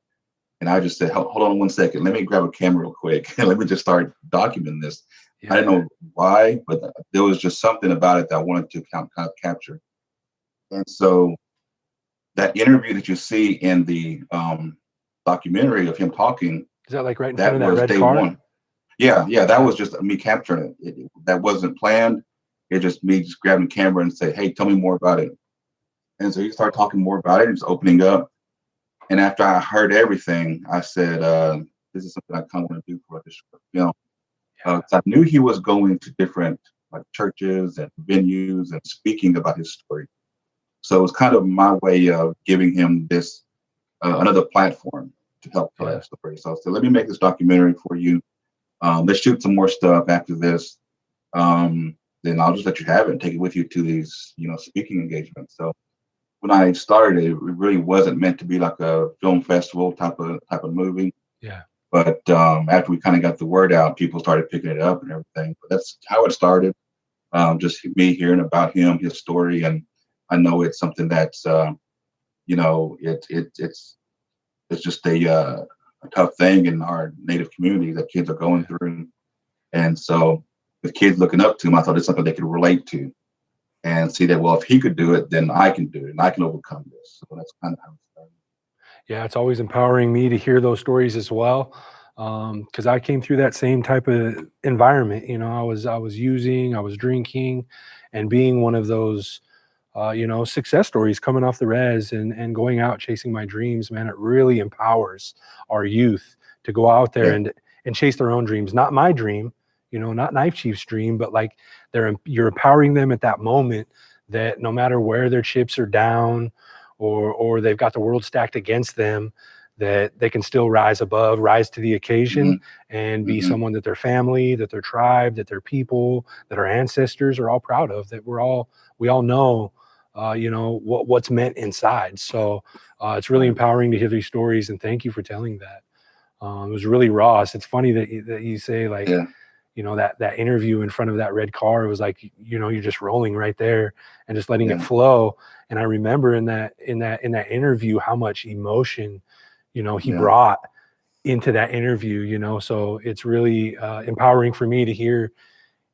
And I just said, hold on 1 second. Let me grab a camera real quick and let me just start documenting this. I didn't know why, but there was just something about it that I wanted to kind of capture. And so that interview that you see in the documentary of him talking, is that like right in front of that red day car? one. Yeah, that was just me capturing it. That wasn't planned. It just me just grabbing the camera and say, hey, tell me more about it. And so he started talking more about it and just opening up. And after I heard everything, I said, this is something I kind of want to do for this film. So I knew he was going to different like churches and venues and speaking about his story. So it was kind of my way of giving him this another platform to help tell that story. So I said, let me make this documentary for you. Let's shoot some more stuff after this. Then I'll just let you have it and take it with you to these, speaking engagements. So when I started it really wasn't meant to be like a film festival type of movie. Yeah. But after we kind of got the word out, people started picking it up and everything. But that's how it started. Just me hearing about him, his story, and I know it's something that's, it's just a tough thing in our Native community that kids are going through. And so with kids looking up to him, I thought it's something they could relate to and see that, well, if he could do it, then I can do it and I can overcome this. So that's kind of how it started. Yeah, it's always empowering me to hear those stories as well. Because I came through that same type of environment. I was using, I was drinking, and being one of those success stories coming off the res and going out chasing my dreams, man, it really empowers our youth to go out there and chase their own dreams. Not my dream, not Knife Chief's dream, but like you're empowering them at that moment that no matter where their chips are down or they've got the world stacked against them, that they can still rise to the occasion and be someone that their family, that their tribe, that their people, that our ancestors are all proud of, that we all know what's meant inside. So it's really empowering to hear these stories, and thank you for telling that. It was really raw. It's funny that you say like, that interview in front of that red car, it was like, you're just rolling right there and just letting it flow. And I remember in that interview, how much emotion, he brought into that interview, so it's really empowering for me to hear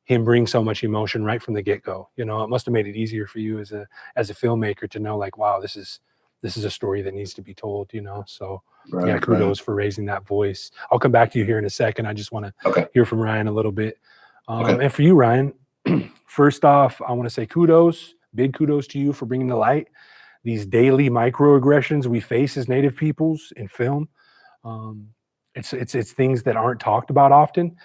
him bring so much emotion right from the get-go. It must have made it easier for you as a filmmaker to know like, wow, this is a story that needs to be told, so kudos for raising that voice. I'll come back to you here in a second. I just want to hear from Ryan a little bit. And for you, Ryan, first off, I want to say big kudos to you for bringing to light these daily microaggressions we face as Native peoples in film. It's things that aren't talked about often.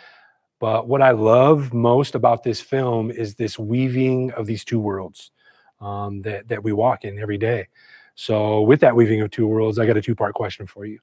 But what I love most about this film is this weaving of these two worlds that we walk in every day. So with that weaving of two worlds, I got a two-part question for you.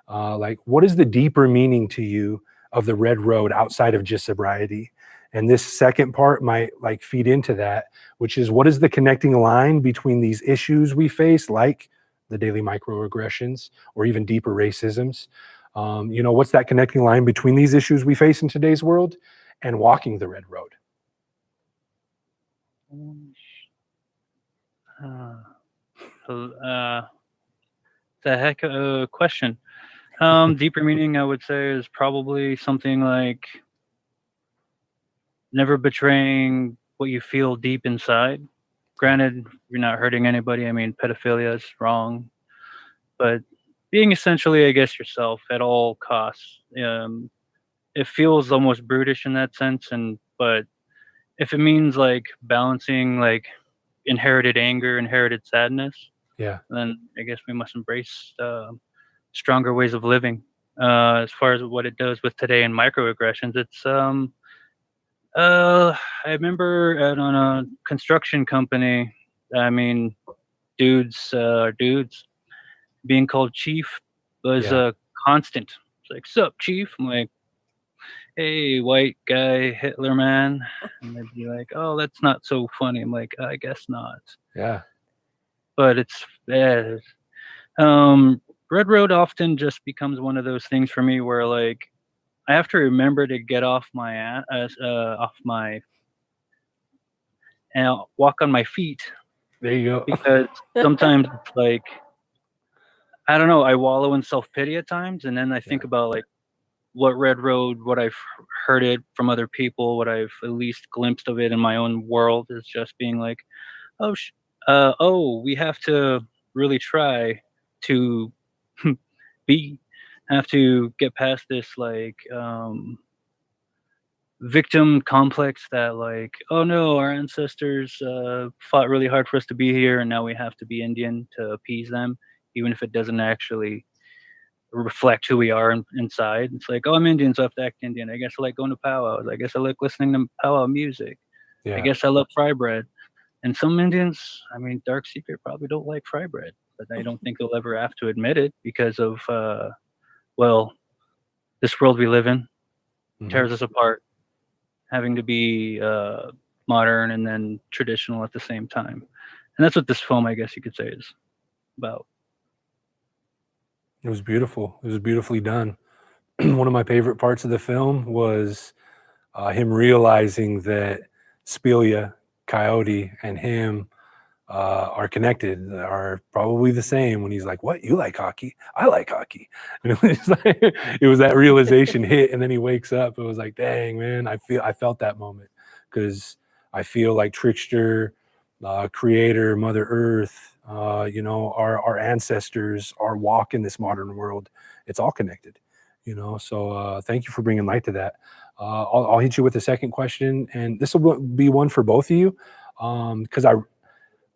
What is the deeper meaning to you of the Red Road outside of just sobriety? And this second part might feed into that, which is, what is the connecting line between these issues we face, like the daily microaggressions or even deeper racisms, You know, what's that connecting line between these issues we face in today's world and walking the red road? It's a heck of a question. Deeper meaning, I would say, is probably something like never betraying what you feel deep inside. Granted, you're not hurting anybody. I mean, pedophilia is wrong, but being essentially, I guess, yourself at all costs. It feels almost brutish in that sense, but if it means like balancing like inherited anger, inherited sadness, Yeah. then I guess we must embrace stronger ways of living. As far as what it does with today and microaggressions, it's I remember on a construction company, I mean, dudes being called chief was Yeah. a constant. It's like, sup, chief? I'm like, hey, white guy, Hitler man. And they'd be like, oh, that's not so funny. I'm like, I guess not. Yeah. But it's Red Road often just becomes one of those things for me where like I have to remember to get off my and walk on my feet. There you go. Because sometimes it's like, I don't know, I wallow in self-pity at times, and then I think about like what Red Road, what I've heard it from other people, what I've at least glimpsed of it in my own world is just being like, we have to really try to have to get past this like victim complex that like, oh no, our ancestors fought really hard for us to be here, and now we have to be Indian to appease them, even if it doesn't actually reflect who we are inside. It's like, oh, I'm Indian, so I have to act Indian. I guess I like going to powwows. I guess I like listening to powwow music. Yeah. I guess I love fry bread. And some Indians, I mean, dark secret, probably don't like fry bread, but I don't think they'll ever have to admit it because of, this world we live in tears us apart, having to be modern and then traditional at the same time. And that's what this film, I guess you could say, is about. It was beautiful. It was beautifully done. One of my favorite parts of the film was him realizing that Spelia, Coyote, and him are connected, are probably the same. When he's like, "What? You like hockey? I like hockey." And it was like, it was that realization hit, and then he wakes up. It was like, "Dang, man! I felt that moment because I feel like Trickster, Creator, Mother Earth, you know, our ancestors, our walk in this modern world. It's all connected." You know, so thank you for bringing light to that. I'll hit you with a second question, and this will be one for both of you, because I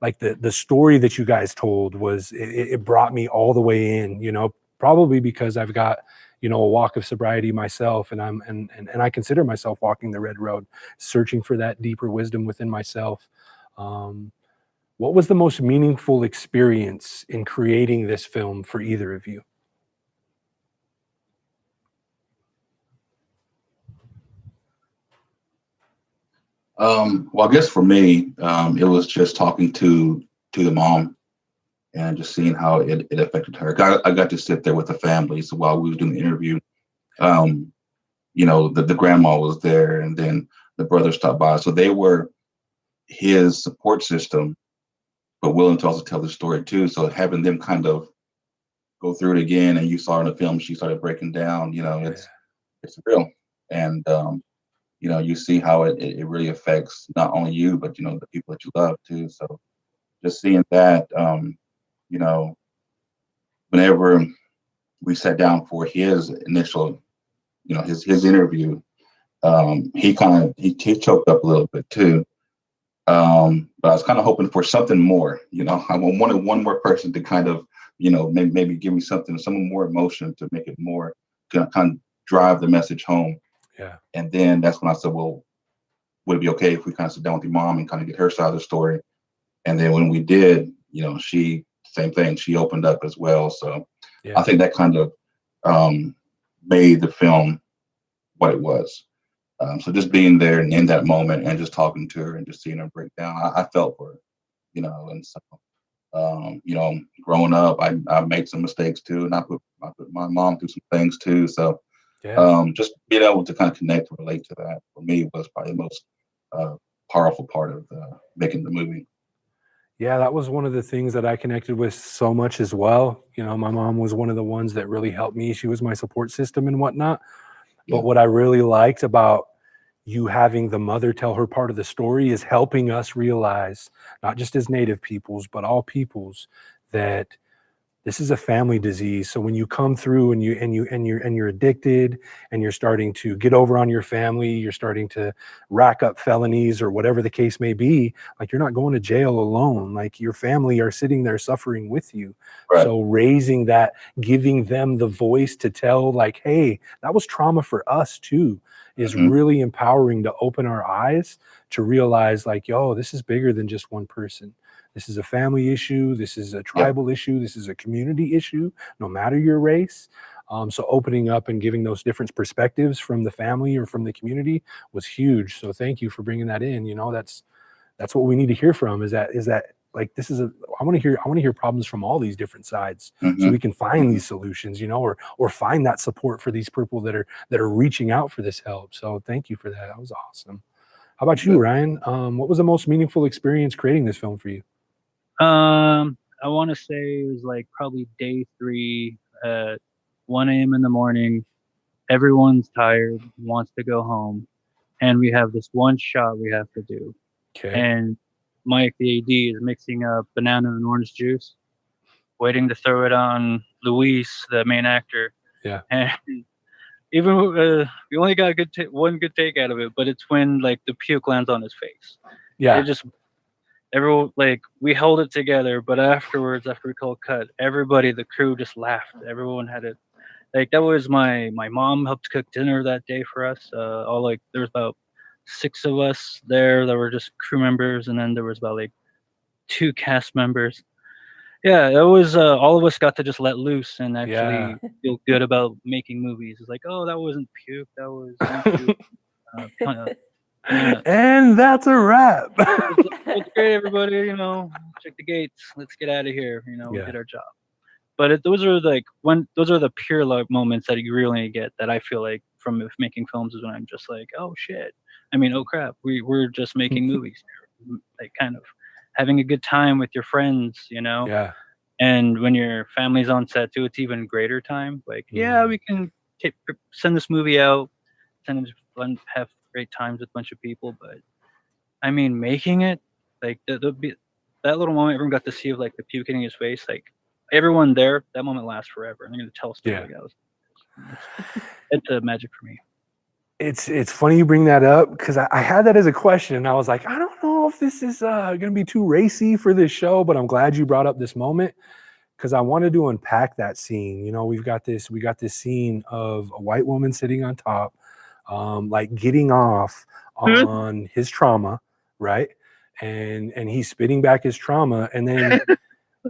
like the story that you guys told was it brought me all the way in. You know, probably because I've got, you know, a walk of sobriety myself, and and I consider myself walking the red road, searching for that deeper wisdom within myself. What was the most meaningful experience in creating this film for either of you? Well, I guess for me, it was just talking to the mom and just seeing how it affected her. I got to sit there with the family. So while we were doing the interview, you know, the grandma was there, and then the brother stopped by. So they were his support system, but willing to also tell the story too. So having them kind of go through it again, and you saw in the film, she started breaking down. You know, it's real, and you know, you see how it really affects not only you, but, you know, the people that you love too. So just seeing that, you know, whenever we sat down for his initial, you know, his interview, he choked up a little bit too. But I was kind of hoping for something more, you know. I wanted one more person to kind of, you know, maybe give me some more emotion to make it more, to kind of drive the message home. Yeah. And then that's when I said, well, would it be okay if we kind of sit down with your mom and kind of get her side of the story? And then when we did, you know, same thing, she opened up as well. So I think that kind of made the film what it was. So just being there and in that moment and just talking to her and just seeing her break down, I felt for her, you know. And so, you know, growing up, I made some mistakes too, and I put my mom through some things too. So Yeah. just being able to kind of connect and relate to that for me was probably the most powerful part of making the movie. Yeah, that was one of the things that I connected with so much as well. You know, my mom was one of the ones that really helped me. She was my support system and whatnot. But what I really liked about you having the mother tell her part of the story is helping us realize, not just as Native peoples, but all peoples, that this is a family disease. So when you come through and you're addicted and you're starting to get over on your family, you're starting to rack up felonies or whatever the case may be, like you're not going to jail alone. Like your family are sitting there suffering with you. Right. So raising that, giving them the voice to tell like, hey, that was trauma for us too, is really empowering to open our eyes to realize like, yo, this is bigger than just one person. This is a family issue. This is a tribal issue. This is a community issue, no matter your race. So opening up and giving those different perspectives from the family or from the community was huge. So thank you for bringing that in. You know, that's what we need to hear from is that like, this is I want to hear problems from all these different sides so we can find these solutions, you know, or find that support for these people that are reaching out for this help. So thank you for that. That was awesome. How about you, Ryan? What was the most meaningful experience creating this film for you? I want to say it was like probably day 3 at 1 a.m. in the morning. Everyone's tired, wants to go home, and we have this one shot we have to do. Okay. And Mike, the AD, is mixing up banana and orange juice, waiting to throw it on Luis, the main actor. Yeah. And even we only got one good take out of it, but it's when like the puke lands on his face. Yeah. It just everyone like we held it together, but afterwards, after we called cut, everybody, the crew just laughed. Everyone had it. Like that was my mom helped cook dinner that day for us. All like there was about 6 of us there that were just crew members, and then there was about like 2 cast members. Yeah, it was all of us got to just let loose and actually feel good about making movies. It's like, oh, that wasn't puke, that was peanuts. And that's a wrap. It's great, everybody. You know, check the gates. Let's get out of here. You know, we did our job. But those are like those are the pure love moments that you really get. That I feel like from making films is when I'm just like, oh shit. I mean, oh crap. We're just making movies. Like kind of having a good time with your friends. You know. Yeah. And when your family's on set too, it's even greater time. Like, yeah, we can send this movie out, send it fun, have great times with a bunch of people. But I mean, making it like that little moment everyone got to see of like the puke hitting his face, like everyone there, that moment lasts forever. And they're gonna tell a story. It's a magic for me. It's funny you bring that up because I had that as a question and I was like, I don't know if this is going to be too racy for this show, but I'm glad you brought up this moment because I wanted to unpack that scene. You know, we got this scene of a white woman sitting on top, like getting off on his trauma, right? And he's spitting back his trauma, and then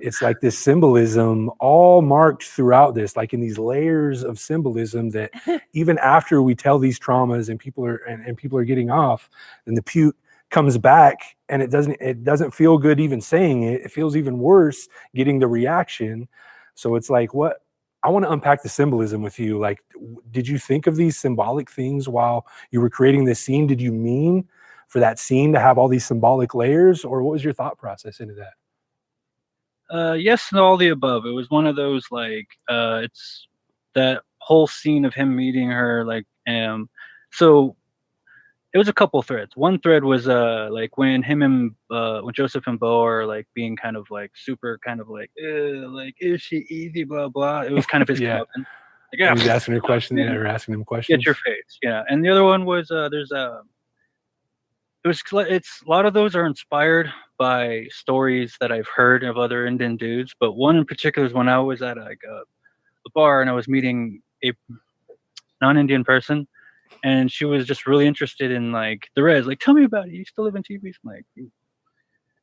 it's like this symbolism all marked throughout this, like in these layers of symbolism that even after we tell these traumas and people are getting off, and the puke comes back and it doesn't feel good even saying it. It feels even worse getting the reaction. So it's like, what I want to unpack the symbolism with you. Like, did you think of these symbolic things while you were creating this scene? Did you mean for that scene to have all these symbolic layers, or what was your thought process into that? Yes, and all the above. It was one of those like it's that whole scene of him meeting her, like so it was a couple threads. One thread was like when him and when Joseph and Bo are like being kind of like super kind of like is she easy, blah blah. It was kind of his Yeah. comeuppance. Like, yeah, He's asking her questions, man, or asking him questions. get your face, yeah. And the other one was it's a lot of those are inspired by stories that I've heard of other Indian dudes, but one in particular is when I was at like a bar and I was meeting a non-Indian person, and she was just really interested in like the res. Like, tell me about it. You still live in TV? I'm like,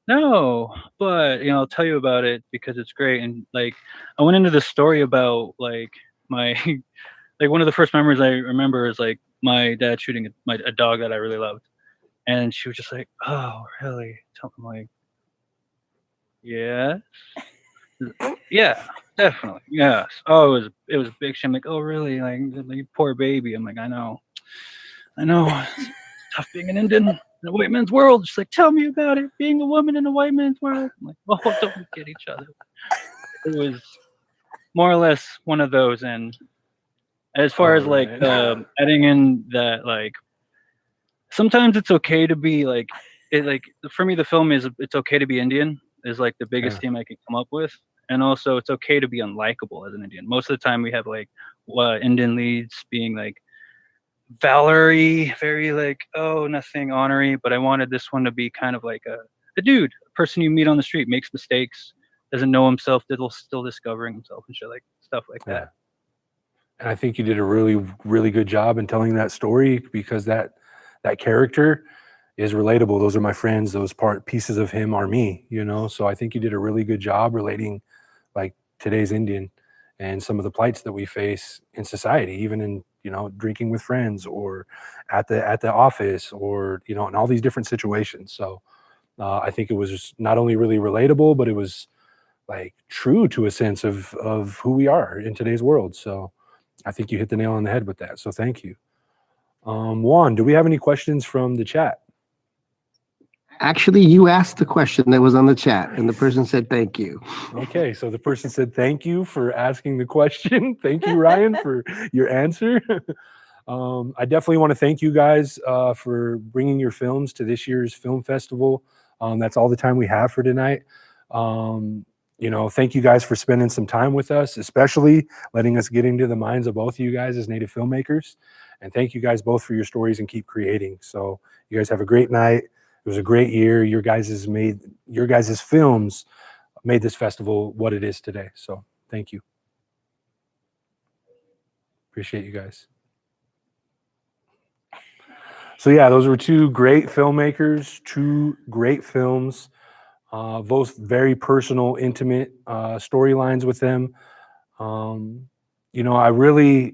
no, but you know, I'll tell you about it because it's great. And like, I went into this story about like my like one of the first memories I remember is like my dad shooting a dog that I really loved. And she was just like, "Oh, really?" I'm like, "Yeah, yeah." Definitely, yes. Oh, it was a big shame. Like, oh, really? Like, you poor baby. I'm like, I know. It's tough being an Indian in a white man's world. She's like, tell me about it. Being a woman in a white man's world. I'm like, oh, don't we get each other? It was more or less one of those. And as far as like adding in that, like, sometimes it's okay to be like, for me, the film is it's okay to be Indian is like the biggest theme I could come up with. And also, it's okay to be unlikable as an Indian. Most of the time, we have like Indian leads being like Valerie, very like, oh, nothing honorary. But I wanted this one to be kind of like a dude, a person you meet on the street, makes mistakes, doesn't know himself, still discovering himself and shit, like stuff like that. And I think you did a really, really good job in telling that story, because that character is relatable. Those are my friends. Those pieces of him are me, you know? So I think you did a really good job relating like today's Indian and some of the plights that we face in society, even in, you know, drinking with friends or at the office, or, you know, in all these different situations. So I think it was not only really relatable, but it was like true to a sense of who we are in today's world. So I think you hit the nail on the head with that. So thank you. Juan, do we have any questions from the chat? Actually, you asked the question that was on the chat, and the person said thank you. Okay, so the person said thank you for asking the question. Thank you, Ryan, for your answer. I definitely want to thank you guys for bringing your films to this year's film festival. That's all the time we have for tonight. You know, thank you guys for spending some time with us, especially letting us get into the minds of both of you guys as Native filmmakers. And thank you guys both for your stories and keep creating. So you guys have a great night. It was a great year. Your guys' films made this festival what it is today. So thank you. Appreciate you guys. So yeah, those were two great filmmakers, two great films, both very personal, intimate storylines with them. You know, I really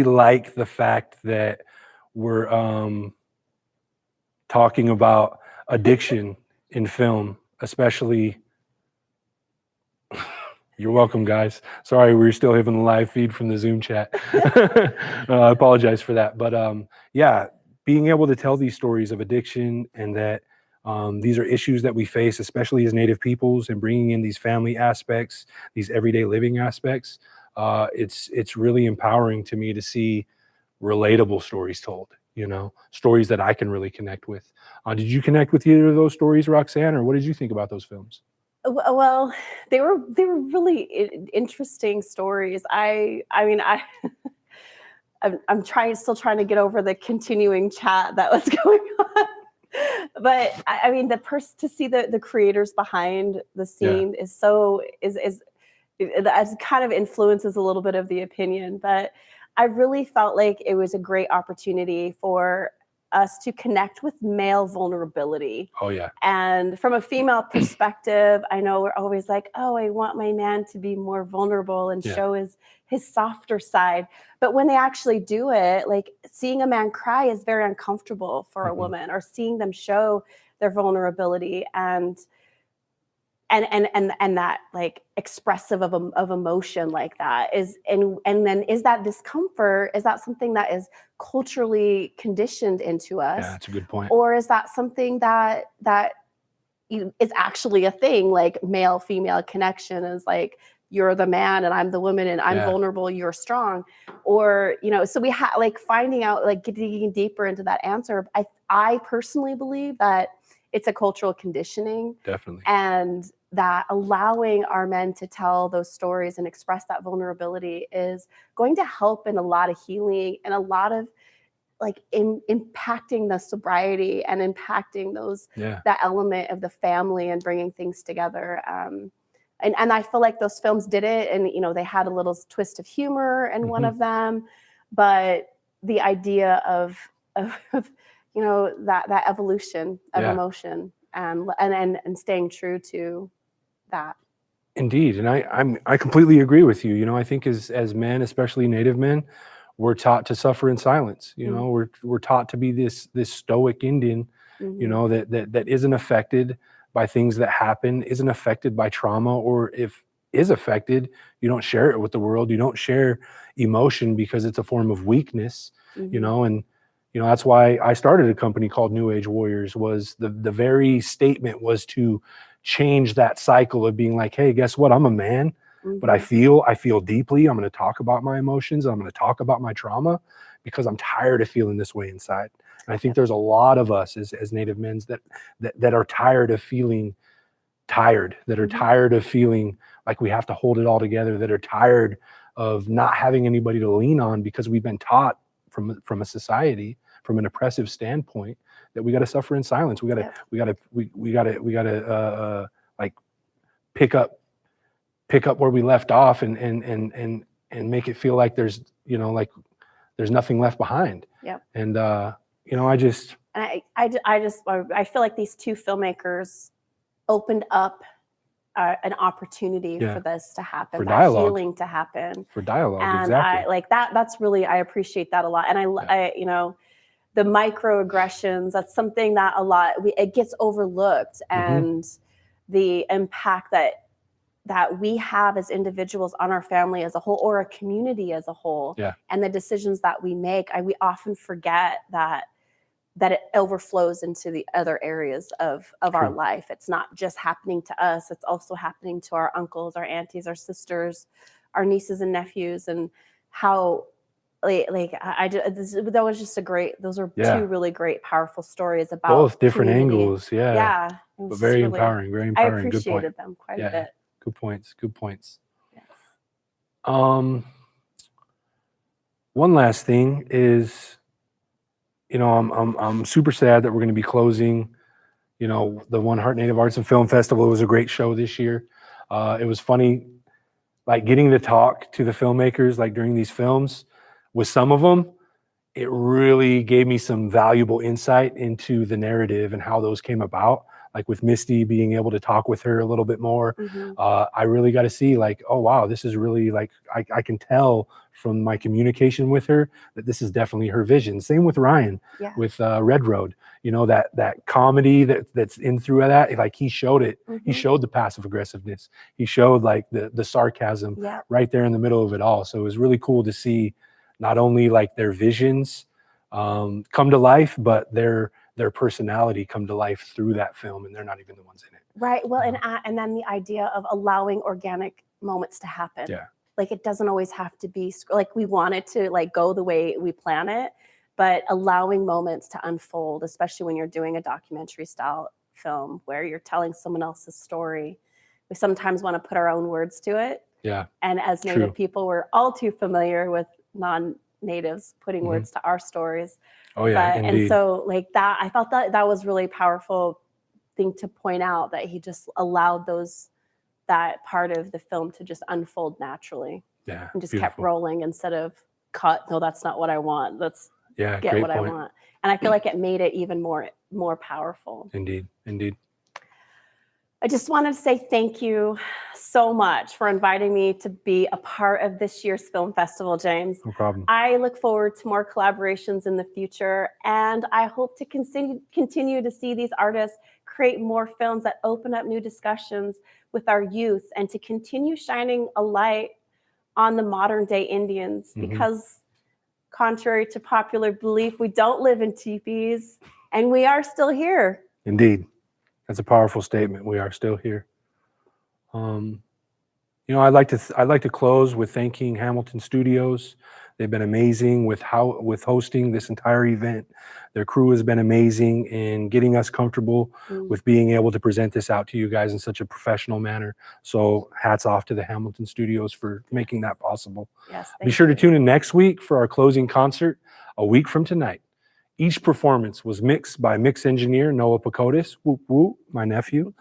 like the fact that we're talking about addiction in film, especially. You're welcome, guys. Sorry, we're still having a live feed from the Zoom chat. I apologize for that. But yeah, being able to tell these stories of addiction, and that these are issues that we face, especially as Native peoples, and bringing in these family aspects, these everyday living aspects, it's really empowering to me to see relatable stories told, you know, stories that I can really connect with. Did you connect with either of those stories, Roxanne, or what did you think about those films? Well, they were really interesting stories. I'm still trying to get over the continuing chat that was going on. But I mean, to see the creators behind the scene is kind of influences a little bit of the opinion. But I really felt like it was a great opportunity for us to connect with male vulnerability. Oh yeah. And from a female perspective, I know we're always like, oh, I want my man to be more vulnerable and show his softer side. But when they actually do it, like seeing a man cry is very uncomfortable for a woman, or seeing them show their vulnerability and that like expressive of emotion like that is, and then is that discomfort, is that something that is culturally conditioned into us? Yeah, that's a good point. Or is that something that is actually a thing, like male female connection is like, you're the man and I'm the woman, and I'm vulnerable, you're strong? Or, you know, so we have like finding out, like digging deeper into that answer. I personally believe that it's a cultural conditioning. Definitely. And that allowing our men to tell those stories and express that vulnerability is going to help in a lot of healing, and a lot of like impacting the sobriety, and impacting that element of the family, and bringing things together. And I feel like those films did it, and you know, they had a little twist of humor in one of them, but the idea of you know, that evolution of emotion, and staying true to that. Indeed, and I completely agree with you. You know, I think as men, especially Native men, we're taught to suffer in silence. You know, we're taught to be this stoic Indian, you know, that isn't affected by things that happen, isn't affected by trauma, or if is affected, you don't share it with the world. You don't share emotion because it's a form of weakness, you know, and that's why I started a company called New Age Warriors. Was the very statement was to change that cycle of being like, hey, guess what? I'm a man, but I feel deeply. I'm going to talk about my emotions. I'm going to talk about my trauma because I'm tired of feeling this way inside. And I think there's a lot of us as Native men that are tired of feeling tired, that are tired of feeling like we have to hold it all together, that are tired of not having anybody to lean on because we've been taught from a society, from an oppressive standpoint, that we got to suffer in silence. We got to like pick up where we left off and make it feel like there's, like there's nothing left behind. Yep. And I feel like these two filmmakers opened up an opportunity for this to happen, for that dialogue. Healing to happen, for dialogue. And Exactly. I like that. That's really, I appreciate that a lot. And I the microaggressions, that's something that it gets overlooked, and the impact that we have as individuals on our family as a whole, or a community as a whole, and the decisions that we make, we often forget that it overflows into the other areas of our life. It's not just happening to us, it's also happening to our uncles, our aunties, our sisters, our nieces and nephews, and how that was just those are two really great, powerful stories about both different community. angles. But very empowering, very I empowering. Good point. appreciated them quite a bit. Good points. Yes. One last thing is, I'm super sad that we're going to be closing, the One Heart Native Arts and Film Festival. It was a great show this year. It was funny, like getting to talk to the filmmakers, like during these films with some of them. It really gave me some valuable insight into the narrative and how those came about. Like with Misty, being able to talk with her a little bit more, I really got to see like, oh wow, this is really like, I can tell from my communication with her that this is definitely her vision. Same with Ryan, with Red Road, that comedy that's in through that, like he showed it. He showed the passive aggressiveness. He showed like the sarcasm right there in the middle of it all. So it was really cool to see not only like their visions come to life, but their personality come to life through that film, and they're not even the ones in it. Right. Well, and then the idea of allowing organic moments to happen. Yeah. Like it doesn't always have to be like we want it to like go the way we plan it, but allowing moments to unfold, especially when you're doing a documentary style film where you're telling someone else's story. We sometimes want to put our own words to it. Yeah. And as Native people, we're all too familiar with non-natives putting words to our stories. Oh yeah. And so like that, I felt that was really powerful thing to point out, that he just allowed that part of the film to just unfold naturally. Yeah. And just kept rolling instead of cut. No, that's not what I want. Let's get what I want. And I feel like it made it even more powerful. Indeed. I just wanted to say thank you so much for inviting me to be a part of this year's film festival, James. No problem. I look forward to more collaborations in the future, and I hope to continue to see these artists create more films that open up new discussions with our youth, and to continue shining a light on the modern day Indians, because contrary to popular belief, we don't live in teepees, and we are still here. Indeed. That's a powerful statement. We are still here. I'd like to close with thanking Hamilton Studios. They've been amazing with hosting this entire event. Their crew has been amazing in getting us comfortable with being able to present this out to you guys in such a professional manner. So hats off to the Hamilton Studios for making that possible. Yes, Be sure to tune in next week for our closing concert a week from tonight. Each performance was mixed by mix engineer Noah Pacotis, whoop whoop, my nephew,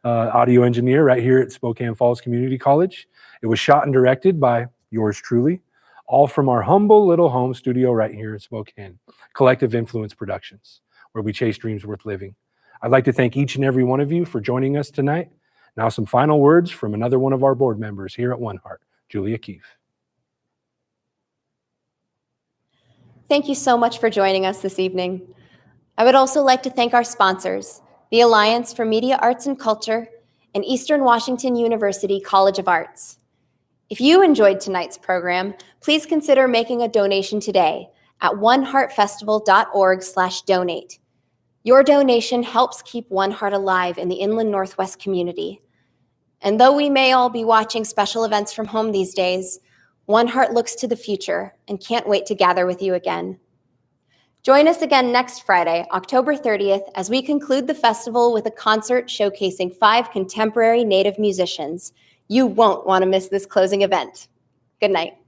audio engineer right here at Spokane Falls Community College. It was shot and directed by yours truly, all from our humble little home studio right here in Spokane, Collective Influence Productions, where we chase dreams worth living. I'd like to thank each and every one of you for joining us tonight. Now some final words from another one of our board members here at One Heart, Julia Keefe. Thank you so much for joining us this evening. I would also like to thank our sponsors, the Alliance for Media Arts and Culture and Eastern Washington University College of Arts. If you enjoyed tonight's program, please consider making a donation today at oneheartfestival.org/donate. Your donation helps keep One Heart alive in the Inland Northwest community. And though we may all be watching special events from home these days, One Heart looks to the future and can't wait to gather with you again. Join us again next Friday, October 30th, as we conclude the festival with a concert showcasing 5 contemporary Native musicians. You won't want to miss this closing event. Good night.